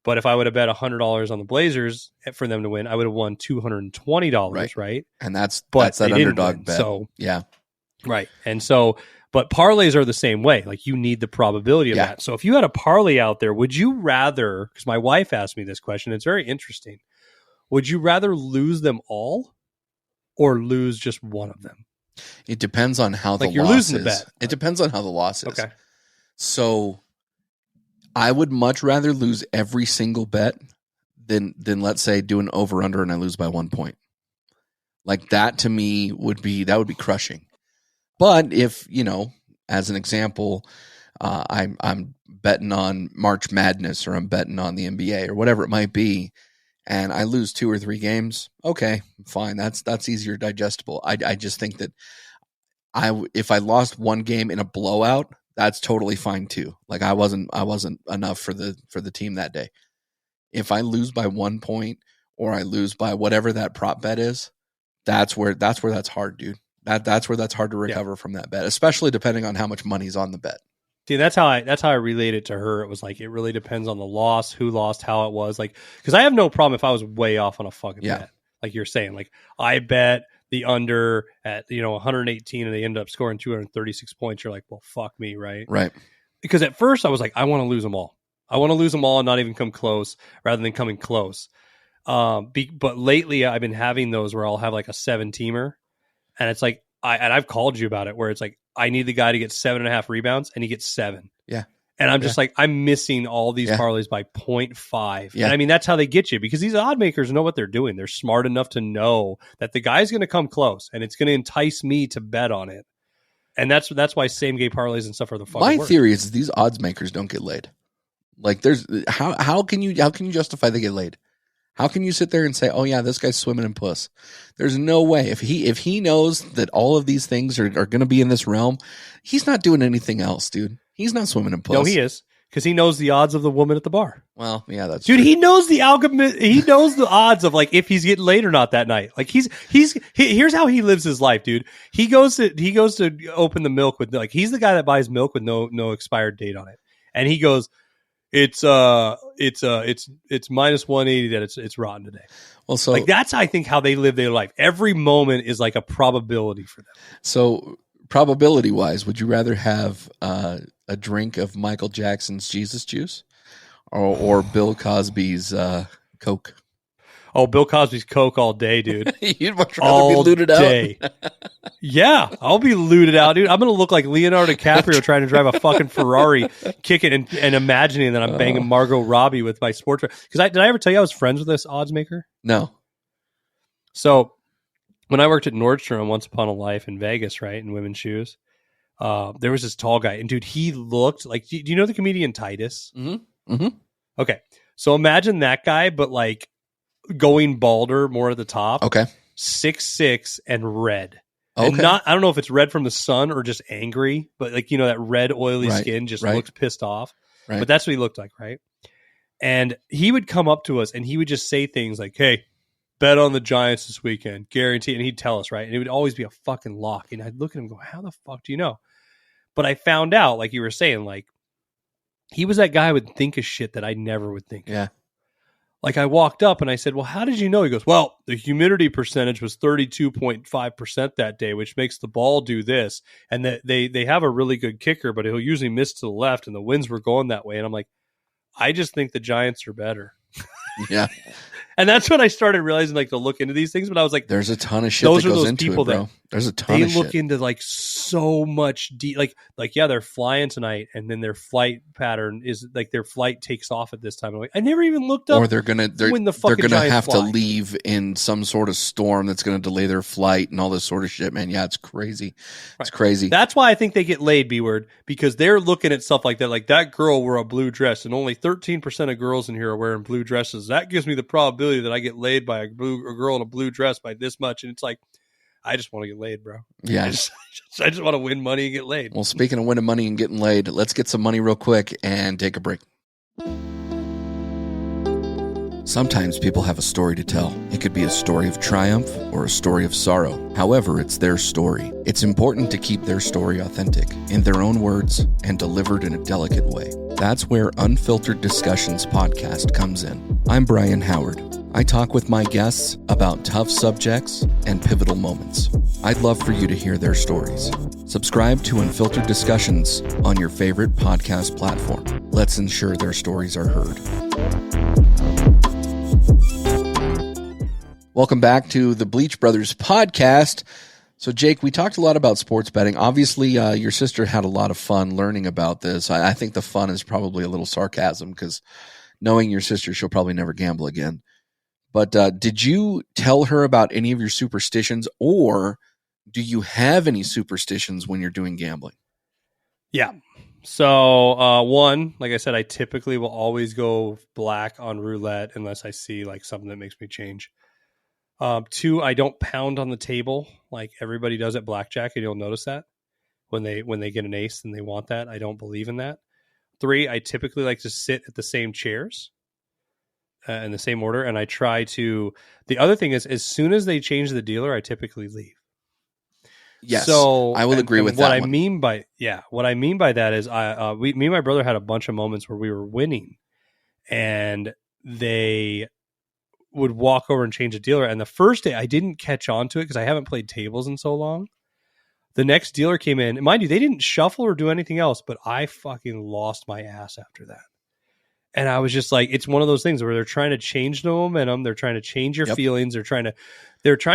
But if I would have bet $100 on the Blazers for them to win, I would have won $220, right? And that's that underdog bet. So yeah, right. And so, but parlays are the same way. Like you need the probability of that. So if you had a parlay out there, would you rather? Because my wife asked me this question. It's very interesting. Would you rather lose them all or lose just one of them? It depends on how the you're loss losing is. the bet. It depends on how the loss is. Okay. So I would much rather lose every single bet than let's say do an over under and I lose by 1 point. Like that to me would be crushing. But if, as an example, I'm betting on March Madness or I'm betting on the NBA or whatever it might be, and I lose 2 or 3 games, okay, fine. That's easier digestible. I just think that if I lost one game in a blowout, that's totally fine too. Like I wasn't enough for the team that day. If I lose by 1 point or I lose by whatever that prop bet is, that's where that's hard, dude. That's where that's hard to recover from that bet, especially depending on how much money's on the bet. See, that's how I relate it to her. It was like it really depends on the loss, who lost, how it was. Like, because I have no problem if I was way off on a fucking bet. Like you're saying, like I bet the under at 118 and they end up scoring 236 points. You're like, well, fuck me, right? Right. Because at first I was like, I want to lose them all. I want to lose them all and not even come close, rather than coming close. But lately I've been having those where I'll have like a 7-teamer, and it's like I've called you about it, where it's like I need the guy to get 7.5 rebounds, and he gets 7. Yeah. And I'm just like, I'm missing all these parlays by 0.5. Yeah. And I mean, that's how they get you, because these odd makers know what they're doing. They're smart enough to know that the guy's going to come close and it's going to entice me to bet on it. And that's why same game parlays and stuff are the fucking My worst. theory is these odds makers don't get laid. Like there's how can you justify they get laid? How can you sit there and say, "Oh yeah, this guy's swimming in puss"? There's no way. If he knows that all of these things are going to be in this realm, he's not doing anything else, dude. He's not swimming in puss. No, he is, because he knows the odds of the woman at the bar. Well, yeah, that's dude. True. He knows the algorithm. He knows the odds of like if he's getting laid or not that night. Like here's how he lives his life, dude. He goes to open the milk with, like, he's the guy that buys milk with no expired date on it, and he goes, it's minus 180 that it's rotten today. Well, so like that's, I think, how they live their life. Every moment is like a probability for them. So probability wise, would you rather have a drink of Michael Jackson's Jesus Juice or Bill Cosby's Coke? Oh, Bill Cosby's Coke all day, dude. You'd much rather be looted day. out. Yeah, I'll be looted out, dude. I'm going to look like Leonardo DiCaprio trying to drive a fucking Ferrari, kicking and imagining that I'm banging Margot Robbie with my sports. Because did I ever tell you I was friends with this odds maker? No. So when I worked at Nordstrom once upon a life in Vegas, right, in women's shoes, there was this tall guy. And, dude, he looked like, do you know the comedian Titus? Mm-hmm. Mm-hmm. Okay. So imagine that guy, but like going balder, more at the top. Okay. 6'6" and red. Okay. And I don't know if it's red from the sun or just angry, but like, you know, that red oily skin just looks pissed off. Right. But that's what he looked like, right? And he would come up to us and he would just say things like, "Hey, bet on the Giants this weekend, guarantee." And he'd tell us, right? And it would always be a fucking lock. And I'd look at him and go, "How the fuck do you know?" But I found out, like you were saying, like he was that guy who would think of shit that I never would think. Yeah. Of. Like I walked up and I said, "Well, how did you know?" He goes, "Well, the humidity percentage was 32.5% that day, which makes the ball do this. And that they have a really good kicker, but he'll usually miss to the left, and the winds were going that way." And I'm like, I just think the Giants are better. Yeah. And that's when I started realizing, like, to look into these things. But I was like, there's a ton of shit that goes into it, bro. There's a ton of shit. They look into like so much like yeah, they're flying tonight, and then their flight pattern is like their flight takes off at this time. I'm like, I never even looked up. Or they're gonna have to leave in some sort of storm that's gonna delay their flight and all this sort of shit, man. Yeah, it's crazy. It's crazy. That's why I think they get laid, B-word, because they're looking at stuff like that. Like that girl wore a blue dress, and only 13% of girls in here are wearing blue dresses. That gives me the probability that I get laid by a girl in a blue dress by this much. And it's like, I just want to get laid, bro. Yeah. I just want to win money and get laid. Well, speaking of winning money and getting laid, let's get some money real quick and take a break. Sometimes people have a story to tell. It could be a story of triumph or a story of sorrow. However, it's their story. It's important to keep their story authentic, in their own words, and delivered in a delicate way. That's where Unfiltered Discussions podcast comes in. I'm Brian Howard. I talk with my guests about tough subjects and pivotal moments. I'd love for you to hear their stories. Subscribe to Unfiltered Discussions on your favorite podcast platform. Let's ensure their stories are heard. Welcome back to the Bleach Brothers podcast. So, Jake, we talked a lot about sports betting. Obviously, your sister had a lot of fun learning about this. I think the fun is probably a little sarcasm because knowing your sister, she'll probably never gamble again. But did you tell her about any of your superstitions, or do you have any superstitions when you're doing gambling? Yeah. So, one, like I said, I typically will always go black on roulette unless I see like something that makes me change. Two, I don't pound on the table like everybody does at blackjack, and you'll notice that when they get an ace and they want that. I don't believe in that. Three, I typically like to sit at the same chairs in the same order, and I try to. The other thing is, as soon as they change the dealer, I typically leave. Yes, so I will agree with what that. I mean by that is, me and my brother had a bunch of moments where we were winning, and they would walk over and change a dealer. And the first day I didn't catch on to it because I haven't played tables in so long. The next dealer came in, and mind you, they didn't shuffle or do anything else, but I fucking lost my ass after that. And I was just like, it's one of those things where they're trying to change the momentum. They're trying to change your feelings. They're trying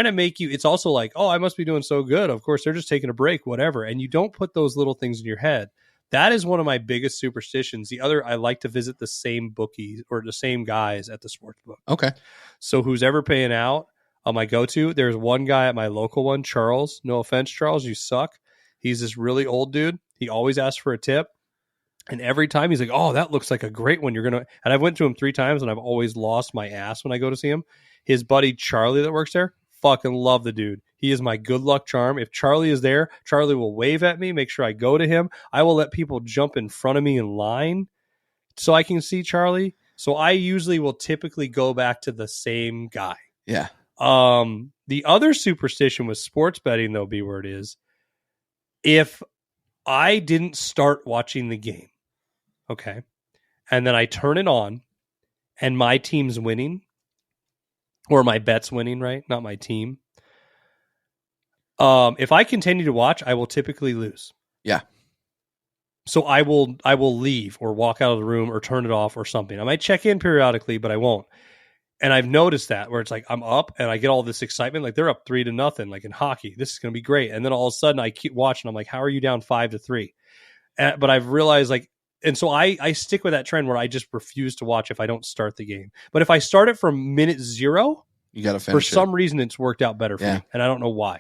to make you, it's also like, oh, I must be doing so good. Of course, they're just taking a break, whatever. And you don't put those little things in your head. That is one of my biggest superstitions. The other, I like to visit the same bookies or the same guys at the sports book. Okay. So who's ever paying out on my go-to, there's one guy at my local one, Charles. No offense, Charles, you suck. He's this really old dude. He always asks for a tip. And every time he's like, oh, that looks like a great one. You're going to, and I've went to him 3 times and I've always lost my ass when I go to see him. His buddy, Charlie, that works there, fucking love the dude. He is my good luck charm. If Charlie is there, Charlie will wave at me, make sure I go to him. I will let people jump in front of me in line so I can see Charlie. So I usually will typically go back to the same guy. Yeah. The other superstition with sports betting, though, B-word is if I didn't start watching the game, okay, and then I turn it on and my team's winning, or my bet's winning, right? Not my team. If I continue to watch, I will typically lose. Yeah. So I will leave or walk out of the room or turn it off or something. I might check in periodically, but I won't. And I've noticed that where it's like I'm up and I get all this excitement, like they're up 3-0, like in hockey. This is going to be great. And then all of a sudden I keep watching. I'm like, how are you down 5-3? But I've realized like, and so I stick with that trend where I just refuse to watch if I don't start the game. But if I start it from minute 0, you got to finish for some reason, it's worked out better for Yeah. me, and I don't know why.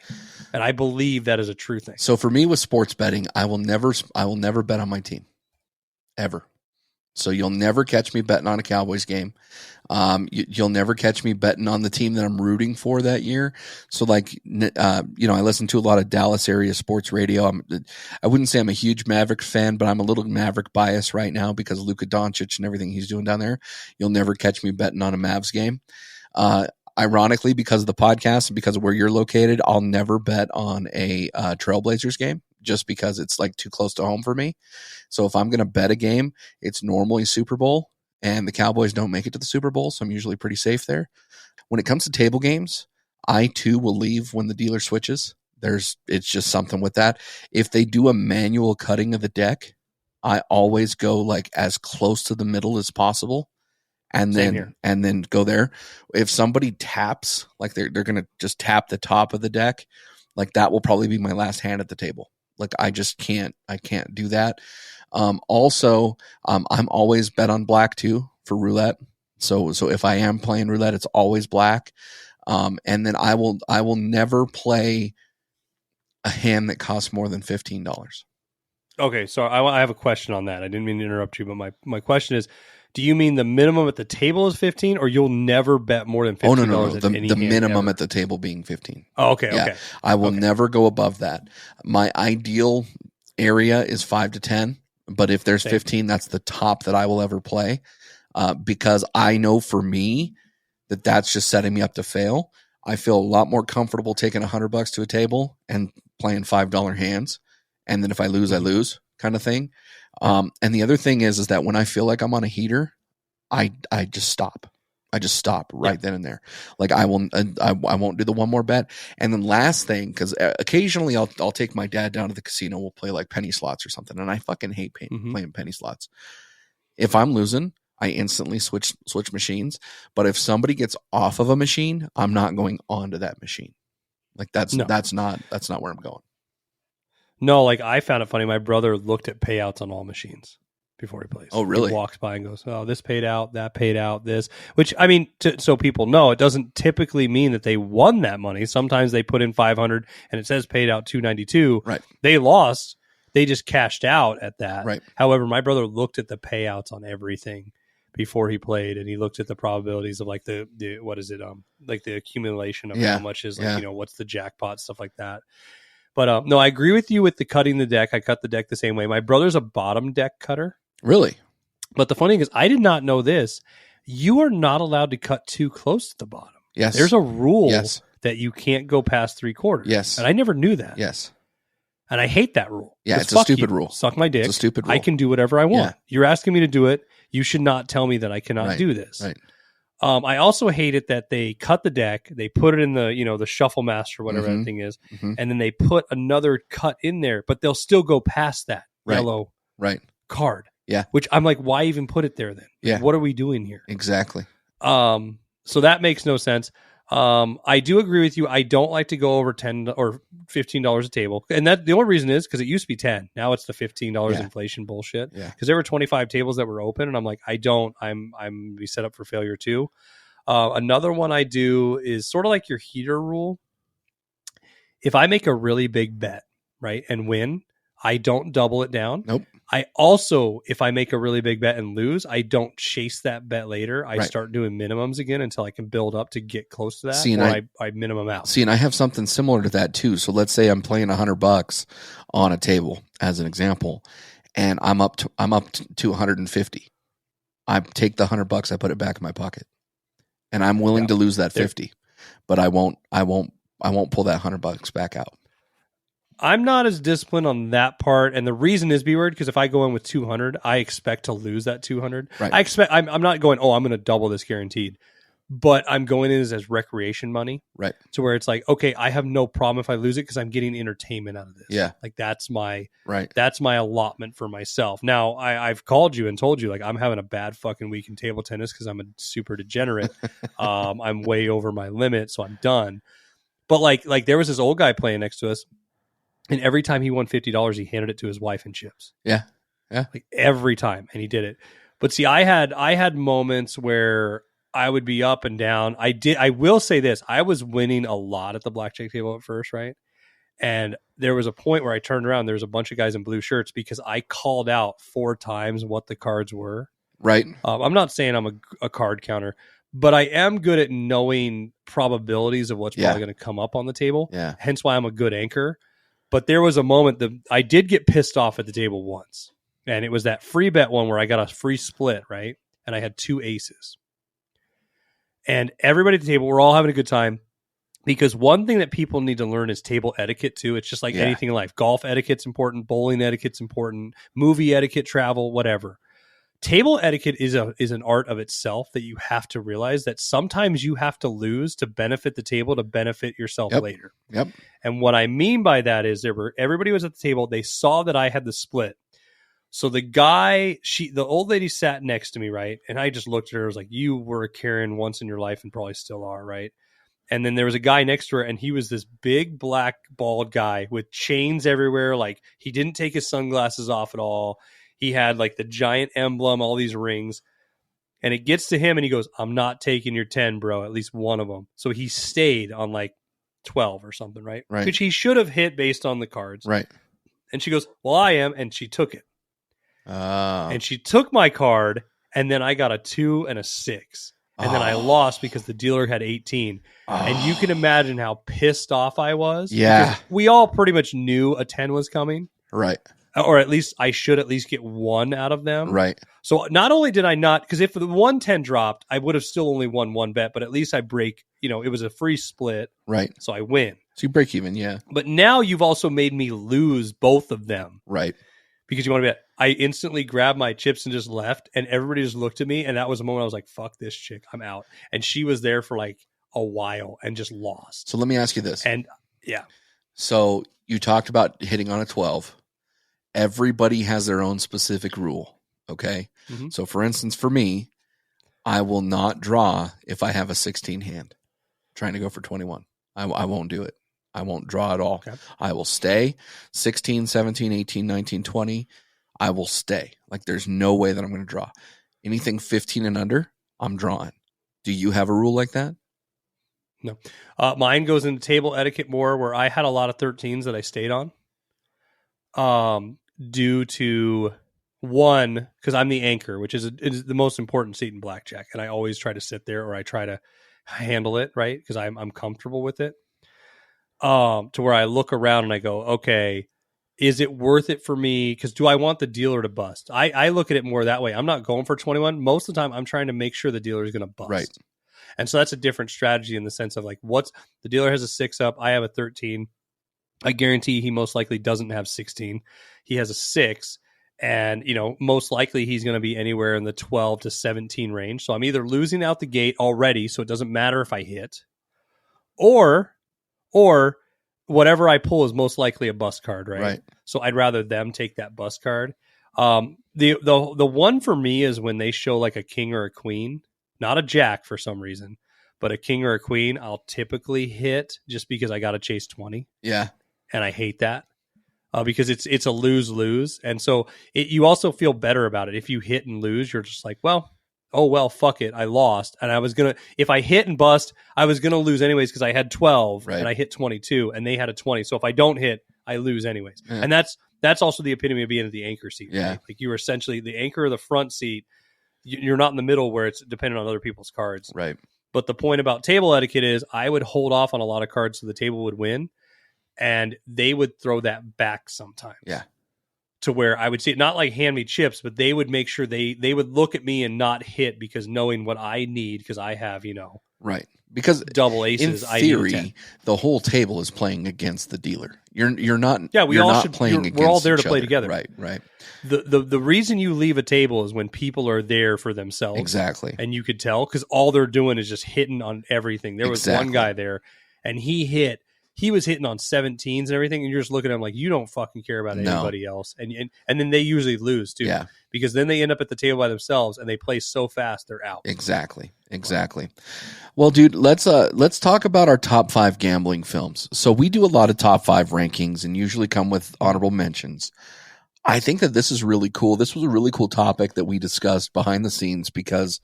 And I believe that is a true thing. So for me with sports betting, I will never bet on my team, ever. So you'll never catch me betting on a Cowboys game. You'll never catch me betting on the team that I'm rooting for that year. So like, I listen to a lot of Dallas area sports radio. I wouldn't say I'm a huge Maverick fan, but I'm a little Maverick biased right now because of Luka Doncic and everything he's doing down there. You'll never catch me betting on a Mavs game. Ironically, because of the podcast and because of where you're located, I'll never bet on a Trailblazers game just because it's like too close to home for me. So if I'm going to bet a game, it's normally Super Bowl, and the Cowboys don't make it to the Super Bowl, so I'm usually pretty safe there. When it comes to table games, I too will leave when the dealer switches. It's just something with that. If they do a manual cutting of the deck, I always go like as close to the middle as possible. And then go there. If somebody taps, like they're going to just tap the top of the deck, like that will probably be my last hand at the table. Like I can't do that. I'm always bet on black too for roulette. So if I am playing roulette, it's always black. And then I will never play a hand that costs more than $15. Okay, so I have a question on that. I didn't mean to interrupt you, but my question is, do you mean the minimum at the table is 15, or you'll never bet more than $15? Oh, no. At any the minimum ever? at the table being 15. Oh, okay, yeah. okay. I will never go above that. My ideal area is 5 to 10, but if there's 15, that's the top that I will ever play, because I know for me that's just setting me up to fail. I feel a lot more comfortable taking $100 to a table and playing $5 hands, and then if I lose, I lose kind of thing. And the other thing is that when I feel like I'm on a heater, I just stop. I just stop right then and there. Like I won't do the one more bet. And then last thing, because occasionally I'll take my dad down to the casino. We'll play like penny slots or something, and I fucking hate playing penny slots. If I'm losing, I instantly switch machines. But if somebody gets off of a machine, I'm not going onto that machine. Like that's not where I'm going. No, like I found it funny. My brother looked at payouts on all machines before he plays. Oh, really? He walks by and goes, "Oh, this paid out, that paid out, this." Which I mean, so people know, it doesn't typically mean that they won that money. Sometimes they put in 500 and it says paid out 292. Right. They lost. They just cashed out at that. Right. However, my brother looked at the payouts on everything before he played, and he looked at the probabilities of like the what is it like the accumulation of how much is like what's the jackpot, stuff like that. But no, I agree with you with the cutting the deck. I cut the deck the same way. My brother's a bottom deck cutter. Really? But the funny thing is, I did not know this. You are not allowed to cut too close to the bottom. Yes. There's a rule that you can't go past 3/4. Yes. And I never knew that. Yes. And I hate that rule. Yeah, it's a stupid rule. Suck my dick. It's a stupid rule. I can do whatever I want. Yeah. You're asking me to do it. You should not tell me that I cannot do this. Right. I also hate it that they cut the deck, they put it in the the shuffle master, whatever that thing is, and then they put another cut in there, but they'll still go past that yellow card. Yeah. Which I'm like, why even put it there then? Yeah. What are we doing here? Exactly. So that makes no sense. I do agree with you. I don't like to go over $10 or $15 a table, and that the only reason is because it used to be 10. Now it's the $15 inflation bullshit. Yeah. Because there were 25 tables that were open, and I'm like, I'm be set up for failure too. Another one I do is sort of like your heater rule. If I make a really big bet, right, and win, I don't double it down. Nope. I also, if I make a really big bet and lose, I don't chase that bet later. I start doing minimums again until I can build up to get close to that. See, and I minimum out. See, and I have something similar to that too. So let's say I'm playing $100 on a table as an example, and I'm up to 150. I take the $100, I put it back in my pocket, and I'm willing to lose that 50, but I won't pull that $100 back out. I'm not as disciplined on that part, and the reason is B-word because if I go in with 200, I expect to lose that 200. Right. I'm not going, I'm going to double this guaranteed, but I'm going in as recreation money, right? To where it's like, okay, I have no problem if I lose it because I'm getting entertainment out of this. Yeah, like that's my allotment for myself. Now I've called you and told you like I'm having a bad fucking week in table tennis because I'm a super degenerate. I'm way over my limit, so I'm done. But like there was this old guy playing next to us. And every time he won $50, he handed it to his wife in chips. Yeah. Like every time, and he did it. But see, I had moments where I would be up and down. I will say this: I was winning a lot at the blackjack table at first, right? And there was a point where I turned around. There was a bunch of guys in blue shirts because I called out 4 times what the cards were. Right. I'm not saying I'm a card counter, but I am good at knowing probabilities of what's probably going to come up on the table. Yeah. Hence why I'm a good anchor. But there was a moment that I did get pissed off at the table once. And it was that free bet one where I got a free split, right? And I had 2 aces. And everybody at the table, we're all having a good time. Because one thing that people need to learn is table etiquette too. It's just like anything in life. Golf etiquette's important. Bowling etiquette's important. Movie etiquette, travel, whatever. Table etiquette is an art of itself that you have to realize that sometimes you have to lose to benefit the table to benefit yourself later. Yep. And what I mean by that is everybody was at the table. They saw that I had the split. So the old lady sat next to me, right? And I just looked at her. I was like, you were a Karen once in your life and probably still are, right? And then there was a guy next to her, and he was this big black bald guy with chains everywhere. Like he didn't take his sunglasses off at all. He had like the giant emblem, all these rings. And it gets to him and he goes, I'm not taking your 10, bro, at least one of them. So he stayed on like 12 or something, right? Which he should have hit based on the cards. Right. And she goes, well, I am. And she took it. And she took my card. And then I got a 2 and a 6. And then I lost because the dealer had 18. And you can imagine how pissed off I was. Yeah. We all pretty much knew a 10 was coming. Right. Or at least I should at least get 1 out of them. Right. So not only did I not, because if the 110 dropped, I would have still only won 1 bet, but at least I break, it was a free split. Right. So I win. So you break even, yeah. But now you've also made me lose both of them. Right. Because you want to bet. I instantly grabbed my chips and just left, and everybody just looked at me, and that was the moment I was like, fuck this chick, I'm out. And she was there for like a while and just lost. So let me ask you this. And yeah. So you talked about hitting on a 12. Everybody has their own specific rule, okay? Mm-hmm. So, for instance, for me, I will not draw if I have a 16 hand trying to go for 21. I won't do it. I won't draw at all. Okay. I will stay 16, 17, 18, 19, 20. I will stay. Like, there's no way that I'm going to draw. Anything 15 and under, I'm drawing. Do you have a rule like that? No. Mine goes into table etiquette more where I had a lot of 13s that I stayed on. Due to one, because I'm the anchor, which is the most important seat in blackjack, and I always try to sit there or I try to handle it right because I'm comfortable with it. To where I look around and I go, okay, is it worth it for me? Because do I want the dealer to bust? I look at it more that way. I'm not going for 21. Most of the time, I'm trying to make sure the dealer is going to bust. Right. And so that's a different strategy in the sense of like, the dealer has a 6 up, I have a 13. I guarantee he most likely doesn't have 16. He has a 6. And, most likely he's going to be anywhere in the 12 to 17 range. So I'm either losing out the gate already, so it doesn't matter if I hit, or whatever I pull is most likely a bust card, right? So I'd rather them take that bust card. The one for me is when they show like a king or a queen, not a jack for some reason, but a king or a queen, I'll typically hit just because I got to chase 20. Yeah. And I hate that because it's a lose-lose. And so you also feel better about it. If you hit and lose, you're just like, well, fuck it. I lost. And if I hit and bust, I was going to lose anyways because I had 12 and I hit 22 and they had a 20. So if I don't hit, I lose anyways. Yeah. And that's also the epitome of being at the anchor seat. Yeah. Right? Like you were essentially the anchor of the front seat. You're not in the middle where it's dependent on other people's cards. Right. But the point about table etiquette is I would hold off on a lot of cards so the table would win. And they would throw that back sometimes. Yeah. To where I would see it, not like hand me chips, but they would make sure they would look at me and not hit because knowing what I need, because I have, right. Because double aces, in theory, the whole table is playing against the dealer. You're not. Yeah, we you're all not should. playing against we're all there to each play other. together. Right. The reason you leave a table is when people are there for themselves. Exactly. And you could tell because all they're doing is just hitting on everything. There was one guy there, and he was hitting on 17s and everything, and you're just looking at him like, you don't fucking care about anybody else. And then they usually lose too. Yeah. Because then they end up at the table by themselves and they play so fast they're out. Exactly. Well, dude, let's talk about our top 5 gambling films. So we do a lot of top 5 rankings and usually come with honorable mentions. I think that this is really cool. This was a really cool topic that we discussed behind the scenes because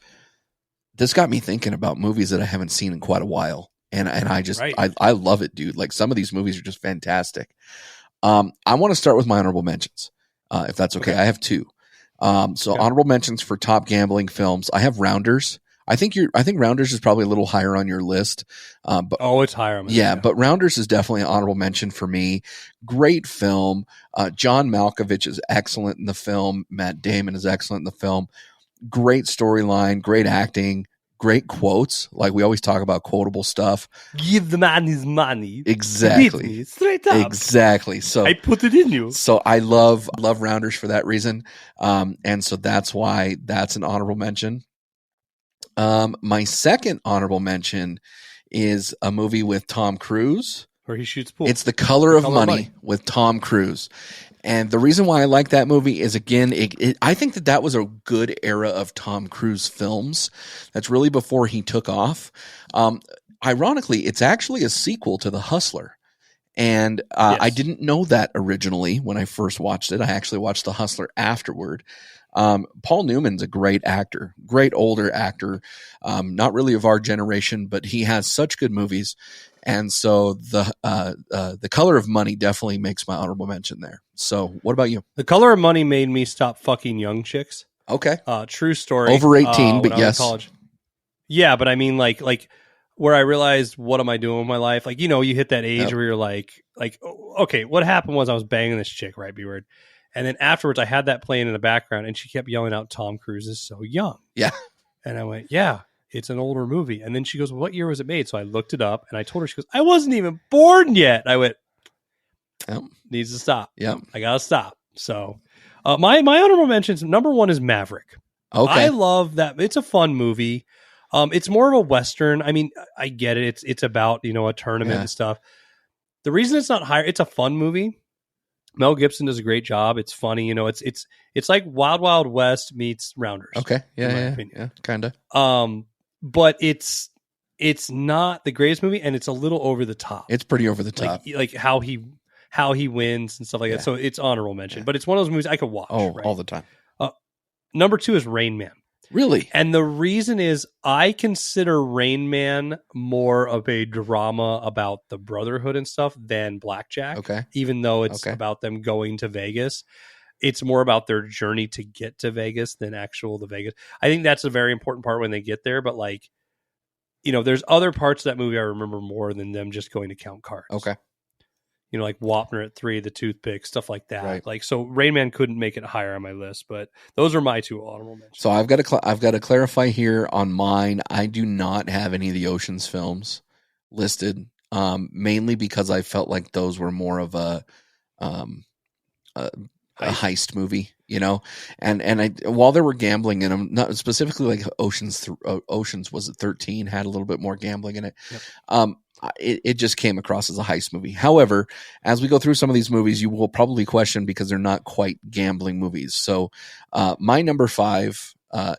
this got me thinking about movies that I haven't seen in quite a while. And I just, I love it, dude. Like some of these movies are just fantastic. I want to start with my honorable mentions, if that's okay. I have 2. Honorable mentions for top gambling films. I have Rounders. I think Rounders is probably a little higher on your list. But it's higher on my list. But Rounders is definitely an honorable mention for me. Great film. John Malkovich is excellent in the film. Matt Damon is excellent in the film. Great storyline, great acting. Great quotes, like we always talk about quotable stuff. Give the man his money. Exactly. Beat me straight up. Exactly. So I put it in you. So I love Rounders for that reason, and so that's why that's an honorable mention. My second honorable mention is a movie with Tom Cruise where he shoots pool. It's The Color of Money with Tom Cruise. And the reason why I like that movie is, again, I think that was a good era of Tom Cruise films. That's really before he took off. Ironically, it's actually a sequel to The Hustler. And I didn't know that originally when I first watched it. I actually watched The Hustler afterward. Paul Newman's a great actor, great older actor, not really of our generation, but he has such good movies. And so the Color of Money definitely makes my honorable mention there. So what about you? The Color of Money made me stop fucking young chicks. Okay. True story. Over 18, but yes. College. Yeah, but I mean like where I realized, what am I doing with my life? Like, you hit that age where you're like, okay, what happened was I was banging this chick, right? B-word. And then afterwards I had that playing in the background and she kept yelling out, Tom Cruise is so young. Yeah. And I went, yeah. It's an older movie. And then she goes, what year was it made? So I looked it up and I told her, she goes, I wasn't even born yet. I went, needs to stop. Yeah. I got to stop. So my honorable mentions, number 1 is Maverick. Okay. I love that. It's a fun movie. It's more of a Western. I mean, I get it. It's about, a tournament and stuff. The reason it's not higher, it's a fun movie. Mel Gibson does a great job. It's funny. It's like Wild Wild West meets Rounders. Okay. Yeah. Kind of. But it's not the greatest movie, and it's a little over the top. It's pretty over the top, like how he wins and stuff like that. So it's honorable mention, but it's one of those movies I could watch. All the time. Number 2 is Rain Man. Really? And the reason is I consider Rain Man more of a drama about the brotherhood and stuff than Blackjack. Okay. Even though it's about them going to Vegas. It's more about their journey to get to Vegas than the Vegas. I think that's a very important part when they get there. But there's other parts of that movie I remember more than them just going to count cards. Okay. Like Wapner at 3, the toothpick, stuff like that. Right. So Rain Man couldn't make it higher on my list, but those are my 2 honorable mentions. So I've got to clarify here on mine. I do not have any of the Ocean's films listed, mainly because I felt like those were more of a heist movie, and while there were gambling in them, not specifically like Ocean's was it 13 had a little bit more gambling in it. Yep. It just came across as a heist movie. However, as we go through some of these movies, you will probably question because they're not quite gambling movies. So, my number 5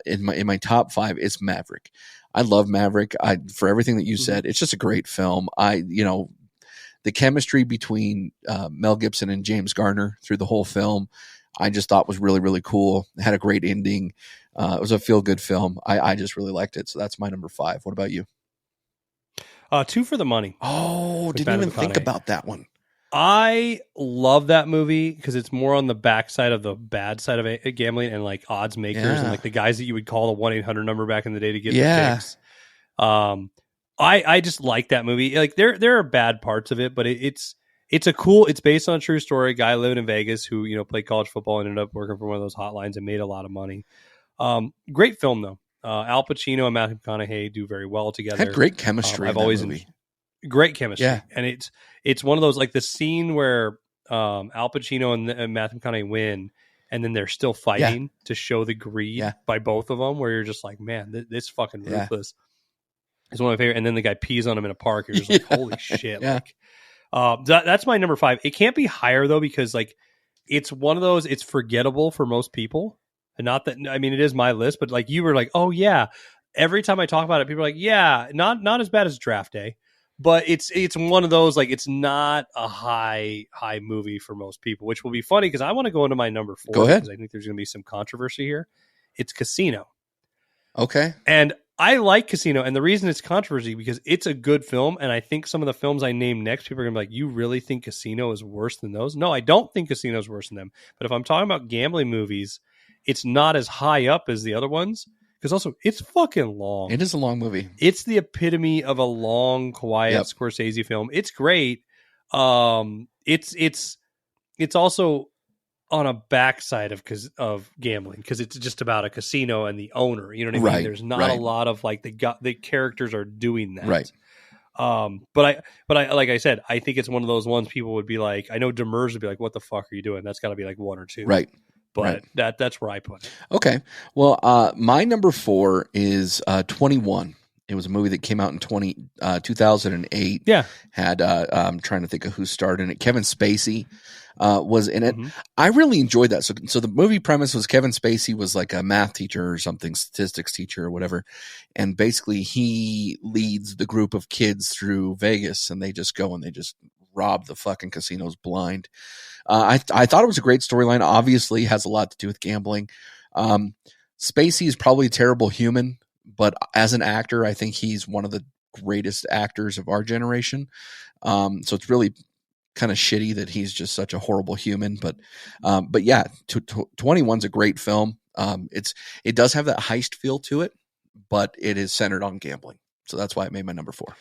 in my top 5 is Maverick. I love Maverick. For everything that you said, it's just a great film. The chemistry between Mel Gibson and James Garner through the whole film, I just thought was really, really cool. It had a great ending. It was a feel-good film. I just really liked it. So that's my number 5. What about you? 2 for the Money. Oh, didn't even think about that one. I love that movie because it's more on the backside of the bad side of gambling and like odds makers and like the guys that you would call the 1-800 number back in the day to get the picks. I just like that movie. Like there are bad parts of it, but it's based on a true story. A guy living in Vegas who played college football and ended up working for one of those hotlines and made a lot of money. Great film though. Al Pacino and Matthew McConaughey do very well together. Had great chemistry. Great chemistry. Yeah. And it's one of those, like the scene where Al Pacino and Matthew McConaughey win, and then they're still fighting to show the greed by both of them, where you're just like, man, this fucking ruthless. It's one of my favorite. And then the guy pees on him in a park. You're just like, holy shit. Like, that's my number 5. It can't be higher though, because like it's one of those, it's forgettable for most people. And not that, I mean, it is my list, but like you were like, oh yeah. Every time I talk about it, people are like, yeah, not as bad as Draft Day. But it's one of those, like, it's not a high movie for most people, which will be funny because I want to go into my number 4. Go ahead. Because I think there's going to be some controversy here. It's Casino. Okay. And I like Casino. And the reason it's controversy because it's a good film. And I think some of the films I name next, people are going to be like, you really think Casino is worse than those? No, I don't think Casino is worse than them. But if I'm talking about gambling movies, it's not as high up as the other ones. Because also, it's fucking long. It is a long movie. It's the epitome of a long, quiet Scorsese film. It's great. It's also on a backside of gambling because it's just about a casino and the owner. You know what I mean? There's not a lot of like the characters are doing that. Right. But I like I said, I think it's one of those ones people would be like, I know Demers would be like, what the fuck are you doing? That's got to be like 1 or 2. Right. But that's where I put it. Okay. Well, my number 4 is 21. It was a movie that came out in 2008. Yeah. Had I'm trying to think of who starred in it. Kevin Spacey was in it. Mm-hmm. I really enjoyed that. So the movie premise was Kevin Spacey was like a math teacher or something, statistics teacher or whatever. And basically he leads the group of kids through Vegas and they just go and they just rob the fucking casinos blind. I thought it was a great storyline. Obviously has a lot to do with gambling. Spacey is probably a terrible human, but as an actor, I think he's one of the greatest actors of our generation. So it's really kind of shitty that he's just such a horrible human, but yeah, 21's a great film. It does have that heist feel to it, but it is centered on gambling. So that's why it made my number 4.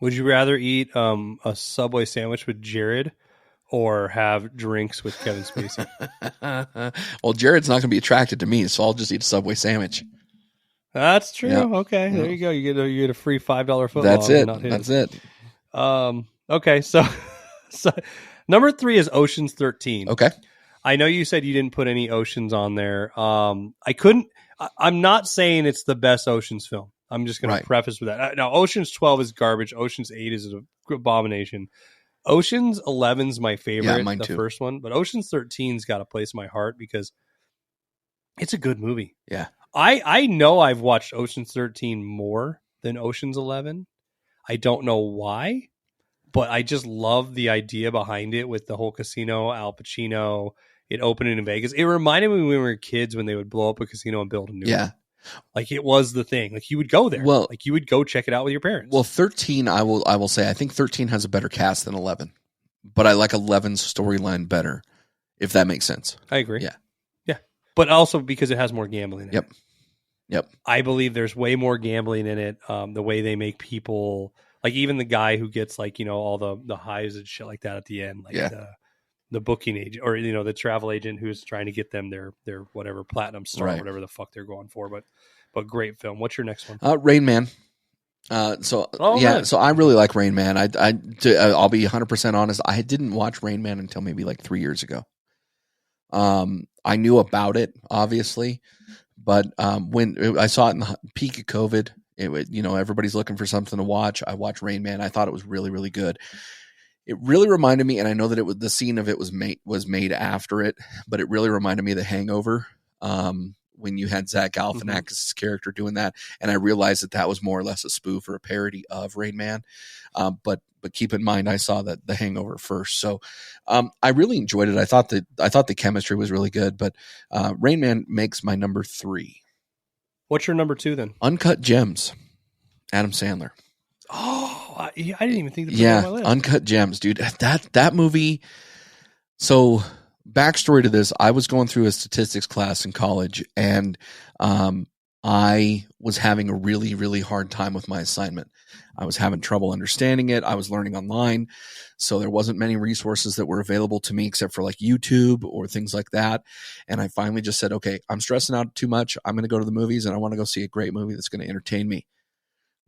Would you rather eat a Subway sandwich with Jared or have drinks with Kevin Spacey? Well, Jared's not going to be attracted to me, so I'll just eat a Subway sandwich. That's true. Yep. Okay, there you go. You get a free $5 foot. That's it. That's it. Okay, so number 3 is Ocean's 13. Okay. I know you said you didn't put any Oceans on there. I couldn't. I'm not saying it's the best Oceans film. I'm just going to preface with that. Now, Ocean's 12 is garbage. Ocean's 8 is an abomination. Ocean's 11's my favorite, mine the too. first one. But Ocean's 13's got a place in my heart because it's a good movie. Yeah. I know I've watched Ocean's 13 more than Ocean's 11. I don't know why, but I just love the idea behind it with the whole casino, Al Pacino, it opening in Vegas. It reminded me when we were kids when they would blow up a casino and build a new one. Like it was the thing. Like you would go there. Well, like you would go check it out with your parents. Well, 13, I will say, I think 13 has a better cast than 11, but I like 11's storyline better, if that makes sense. I agree. Yeah. But also because it has more gambling in it. Yep. I believe there's way more gambling in it. The way they make people, like even the guy who gets like, all the highs and shit like that at the end, like the booking agent or, the travel agent who's trying to get them their whatever platinum star, or whatever the fuck they're going for. But great film. What's your next one? Rain Man. So I really like Rain Man. I'll be 100% honest. I didn't watch Rain Man until maybe like 3 years ago. I knew about it obviously, but when I saw it in the peak of COVID, it was, everybody's looking for something to watch. I watched Rain Man. I thought it was really, really good. It really reminded me, and I know that the scene of it was made after it, but it really reminded me of The Hangover, when you had Zach Galifianakis' character doing that, and I realized that was more or less a spoof or a parody of Rain Man. But keep in mind, I saw that The Hangover first, so I really enjoyed it. I thought the chemistry was really good. But Rain Man makes my number 3. What's your number 2 then? Uncut Gems, Adam Sandler. Oh, I didn't even think to put that on my list. Uncut Gems, dude. That movie. So, backstory to this: I was going through a statistics class in college, and I was having a really, really hard time with my assignment. I was having trouble understanding it. I was learning online, so there wasn't many resources that were available to me except for like YouTube or things like that. And I finally just said, okay, I'm stressing out too much. I'm going to go to the movies, and I want to go see a great movie that's going to entertain me.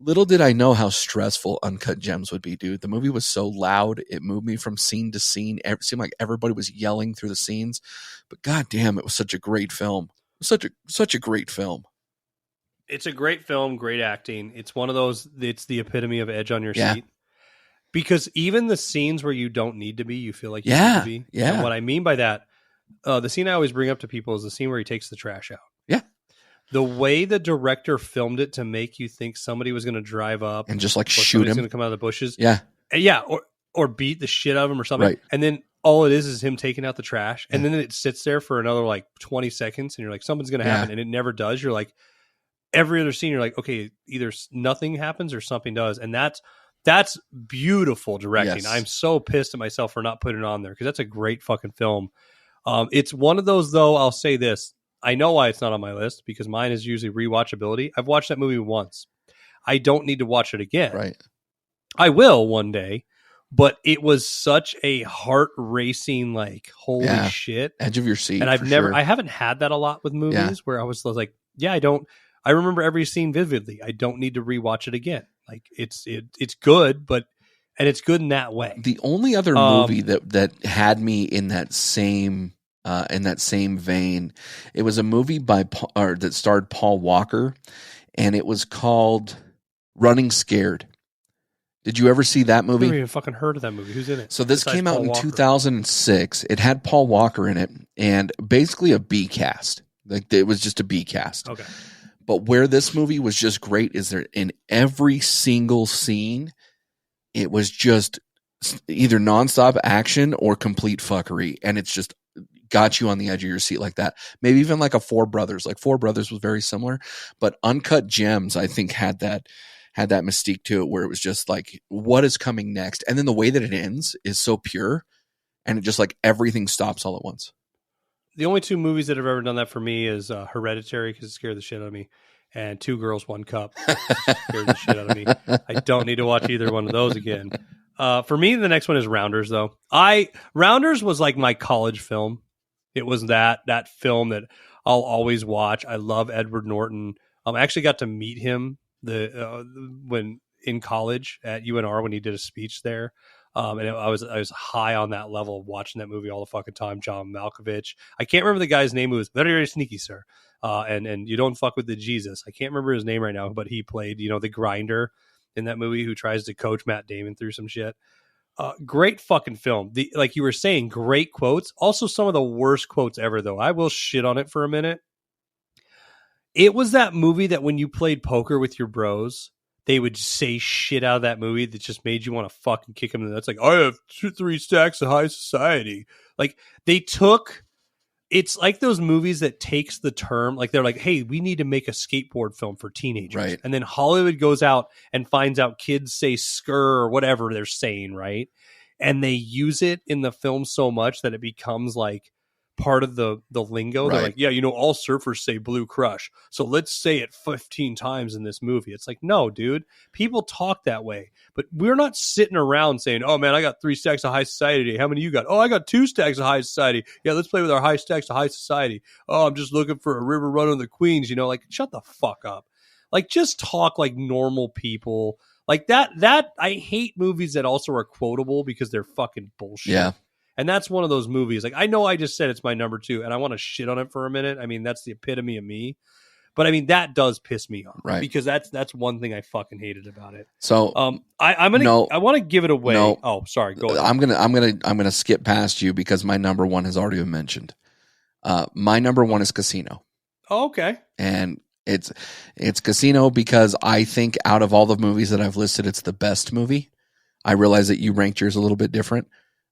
Little did I know how stressful Uncut Gems would be, dude. The movie was so loud. It moved me from scene to scene. It seemed like everybody was yelling through the scenes. But goddamn, it was such a great film. Such a great film. It's a great film, great acting. It's one of those, it's the epitome of edge on your seat. Because even the scenes where you don't need to be, you feel like you need to be. Yeah. And what I mean by that, the scene I always bring up to people is the scene where he takes the trash out. Yeah. The way the director filmed it to make you think somebody was going to drive up and just like shoot him, going to come out of the bushes, or beat the shit out of him or something, right. And then all it is him taking out the trash, and then it sits there for another like 20 seconds, and you're like, something's going to happen, and it never does. You're like, every other scene, you're like, okay, either nothing happens or something does, and that's beautiful directing. Yes. I'm so pissed at myself for not putting it on there because that's a great fucking film. It's one of those, though. I'll say this. I know why it's not on my list because mine is usually rewatchability. I've watched that movie once. I don't need to watch it again. Right. I will one day, but it was such a heart racing, like, holy shit. Edge of your seat. And I haven't had that a lot with movies where I was like, I remember every scene vividly. I don't need to rewatch it again. Like it's good, and it's good in that way. The only other movie that had me in that same vein, it was a movie that starred Paul Walker, and it was called Running Scared. Did you ever see that movie? I've never even fucking heard of that movie. Who's in it? So this came out in 2006. It had Paul Walker in it, and basically a B cast. Like it was just a B cast. Okay. But where this movie was just great is there in every single scene, it was just either nonstop action or complete fuckery, and it's just got you on the edge of your seat like that. Maybe even like a Four Brothers. Like Four Brothers was very similar, but Uncut Gems, I think, had that mystique to it where it was just like, what is coming next? And then the way that it ends is so pure, and it just like everything stops all at once. The only two movies that have ever done that for me is Hereditary, because it scared the shit out of me, and Two Girls, One Cup scared the shit out of me. I don't need to watch either one of those again. For me, the next one is Rounders, though. Rounders was like my college film. It was that film that I'll always watch. I love Edward Norton. I actually got to meet him when in college at UNR when he did a speech there. And I was high on that level of watching that movie all the fucking time. John Malkovich. I can't remember the guy's name. It was very, very sneaky, sir. And you don't fuck with the Jesus. I can't remember his name right now, but he played, the grinder in that movie who tries to coach Matt Damon through some shit. Great fucking film. Like you were saying, great quotes. Also some of the worst quotes ever, though. I will shit on it for a minute. It was that movie that when you played poker with your bros, they would say shit out of that movie that just made you want to fucking kick them in the nuts. Like, I have 2-3 stacks of high society. Like it's like those movies that takes the term, like they're like, hey, we need to make a skateboard film for teenagers. Right. And then Hollywood goes out and finds out kids say skr or whatever they're saying, right? And they use it in the film so much that it becomes like part of the lingo. Right. They're like, yeah, all surfers say Blue Crush, so let's say it 15 times in this movie. It's like, no, dude, people talk that way, but we're not sitting around saying, oh man, I got 3 stacks of high society today. How many you got? Oh, I got 2 stacks of high society. Yeah, let's play with our high stacks of high society. Oh, I'm just looking for a river run on the Queens. Like, shut the fuck up. Like, just talk like normal people. Like that I hate movies that also are quotable because they're fucking bullshit. Yeah. And that's one of those movies. Like, I know I just said it's my number 2, and I want to shit on it for a minute. I mean, that's the epitome of me. But I mean, that does piss me off, right? Because that's one thing I fucking hated about it. So, I want to give it away. No, oh, sorry. Go ahead. I'm gonna skip past you because my number 1 has already been mentioned. My number 1 is Casino. Oh, okay. And it's Casino because I think out of all the movies that I've listed, it's the best movie. I realize that you ranked yours a little bit different.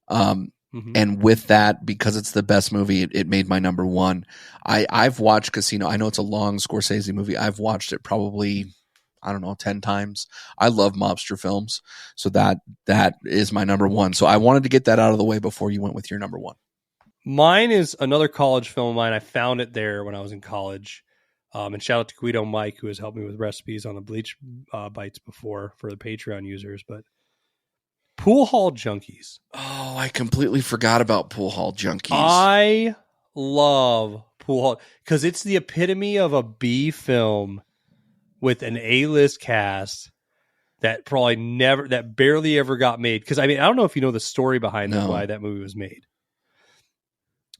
And with that, because it's the best movie, it made my number one. I've watched Casino. I know it's a long Scorsese movie. I've watched it probably, I don't know, 10 times. I love mobster films. So that is my number one. So I wanted to get that out of the way before you went with your number one. Mine is another college film of mine. I found it there when I was in college. And shout out to Guido Mike, who has helped me with recipes on the Bleach Bites before for the Patreon users. But Pool Hall Junkies. Oh, I completely forgot about Pool Hall Junkies. I love Pool Hall because it's the epitome of a B film with an A-list cast that barely ever got made. Because I don't know if you know the story behind why that movie was made.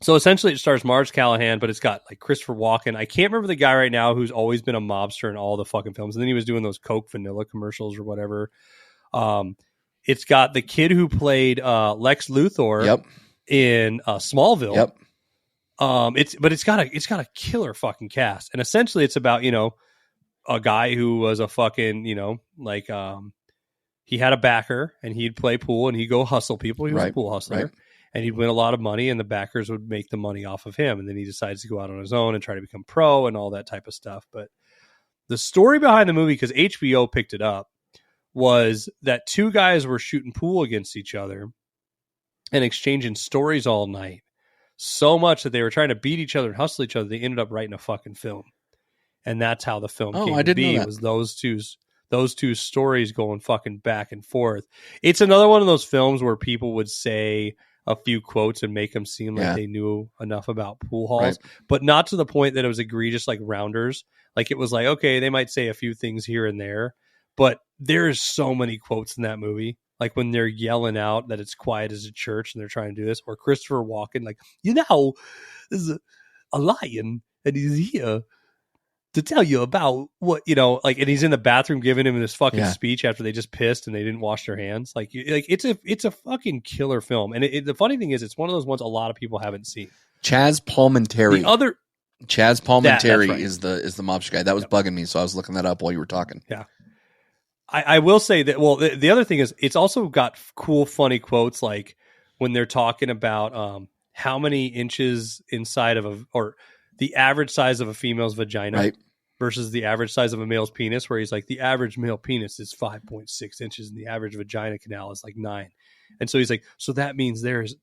So essentially, it stars Marge Callahan, but it's got like Christopher Walken. I can't remember the guy right now who's always been a mobster in all the fucking films, and then he was doing those Coke Vanilla commercials or whatever. It's got the kid who played Lex Luthor in Smallville. It's got a killer fucking cast, and essentially, it's about a guy who was a fucking he had a backer, and he'd play pool, and he'd go hustle people. He was a pool hustler. Right. And he'd win a lot of money, and the backers would make the money off of him. And then he decides to go out on his own and try to become pro and all that type of stuff. But the story behind the movie, because HBO picked it up, was that two guys were shooting pool against each other and exchanging stories all night. So much that they were trying to beat each other and hustle each other, they ended up writing a fucking film. And that's how the film came to be. It was those two stories going fucking back and forth. It's another one of those films where people would say a few quotes and make them seem like they knew enough about pool halls, but not to the point that it was egregious like Rounders. Like it was like, okay, they might say a few things here and there, but there's so many quotes in that movie. Like when they're yelling out that it's quiet as a church and they're trying to do this, or Christopher Walken, like, there's a lion and he's here to tell you about what, and he's in the bathroom giving him this fucking speech after they just pissed and they didn't wash their hands. Like it's a fucking killer film. And the funny thing is, it's one of those ones a lot of people haven't seen. Chaz Palminteri. Chaz Palminteri right. is the mobster guy. That was bugging me. So I was looking that up while you were talking. Yeah. I will say that, well, the other thing is it's also got cool, funny quotes. Like when they're talking about how many inches inside of or the average size of a female's vagina versus the average size of a male's penis, where he's like, the average male penis is 5.6 inches and the average vagina canal is like 9. And so he's like, so that means there is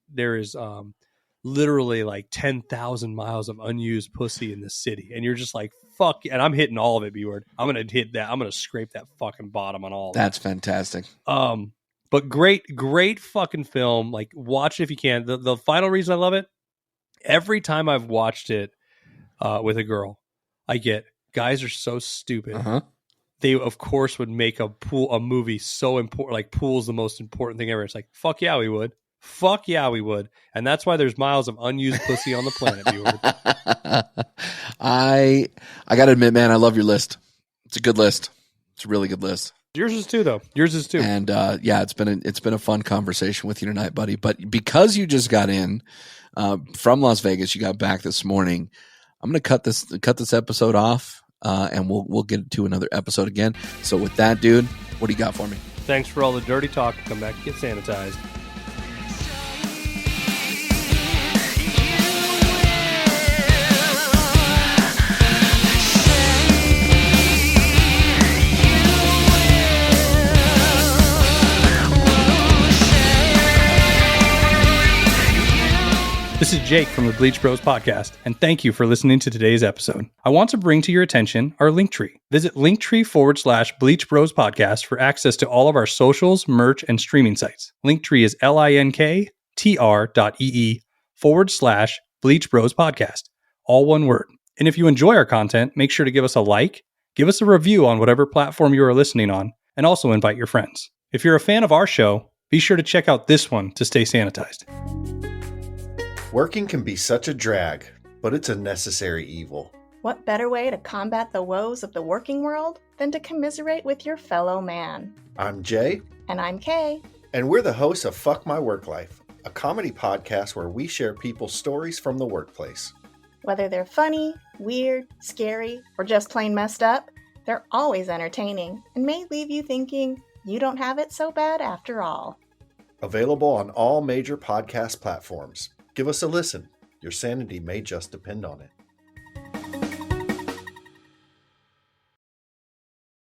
literally like 10,000 miles of unused pussy in the city. And you're just like, fuck. And I'm hitting all of it, B-word. I'm going to hit that. I'm going to scrape that fucking bottom on all of That's fantastic. But great fucking film. Like watch it if you can. The final reason I love it, every time I've watched it, with a girl, I get guys are so stupid. They of course would make a movie so important. Like pool's the most important thing ever. It's like, fuck yeah, we would. And that's why there's miles of unused pussy on the planet. I gotta admit, man, I love your list. It's a good list. It's a really good list. Yours is too, though. Yours is too. And it's been a fun conversation with you tonight, buddy. But because you just got in from Las Vegas, you got back this morning. I'm going to cut this episode off, and we'll get to another episode again. So with that, dude, what do you got for me? Thanks for all the dirty talk. Come back and get sanitized. This is Jake from the Bleach Bros podcast, and thank you for listening to today's episode. I want to bring to your attention our Linktree. Visit Linktree/Bleach Bros podcast for access to all of our socials, merch, and streaming sites. Linktree is linktr.ee/Bleach Bros podcast. All one word. And if you enjoy our content, make sure to give us a like, give us a review on whatever platform you are listening on, and also invite your friends. If you're a fan of our show, be sure to check out this one to stay sanitized. Working can be such a drag, but it's a necessary evil. What better way to combat the woes of the working world than to commiserate with your fellow man? I'm Jay. And I'm Kay. And we're the hosts of Fuck My Work Life, a comedy podcast where we share people's stories from the workplace. Whether they're funny, weird, scary, or just plain messed up, they're always entertaining and may leave you thinking you don't have it so bad after all. Available on all major podcast platforms. Give us a listen. Your sanity may just depend on it.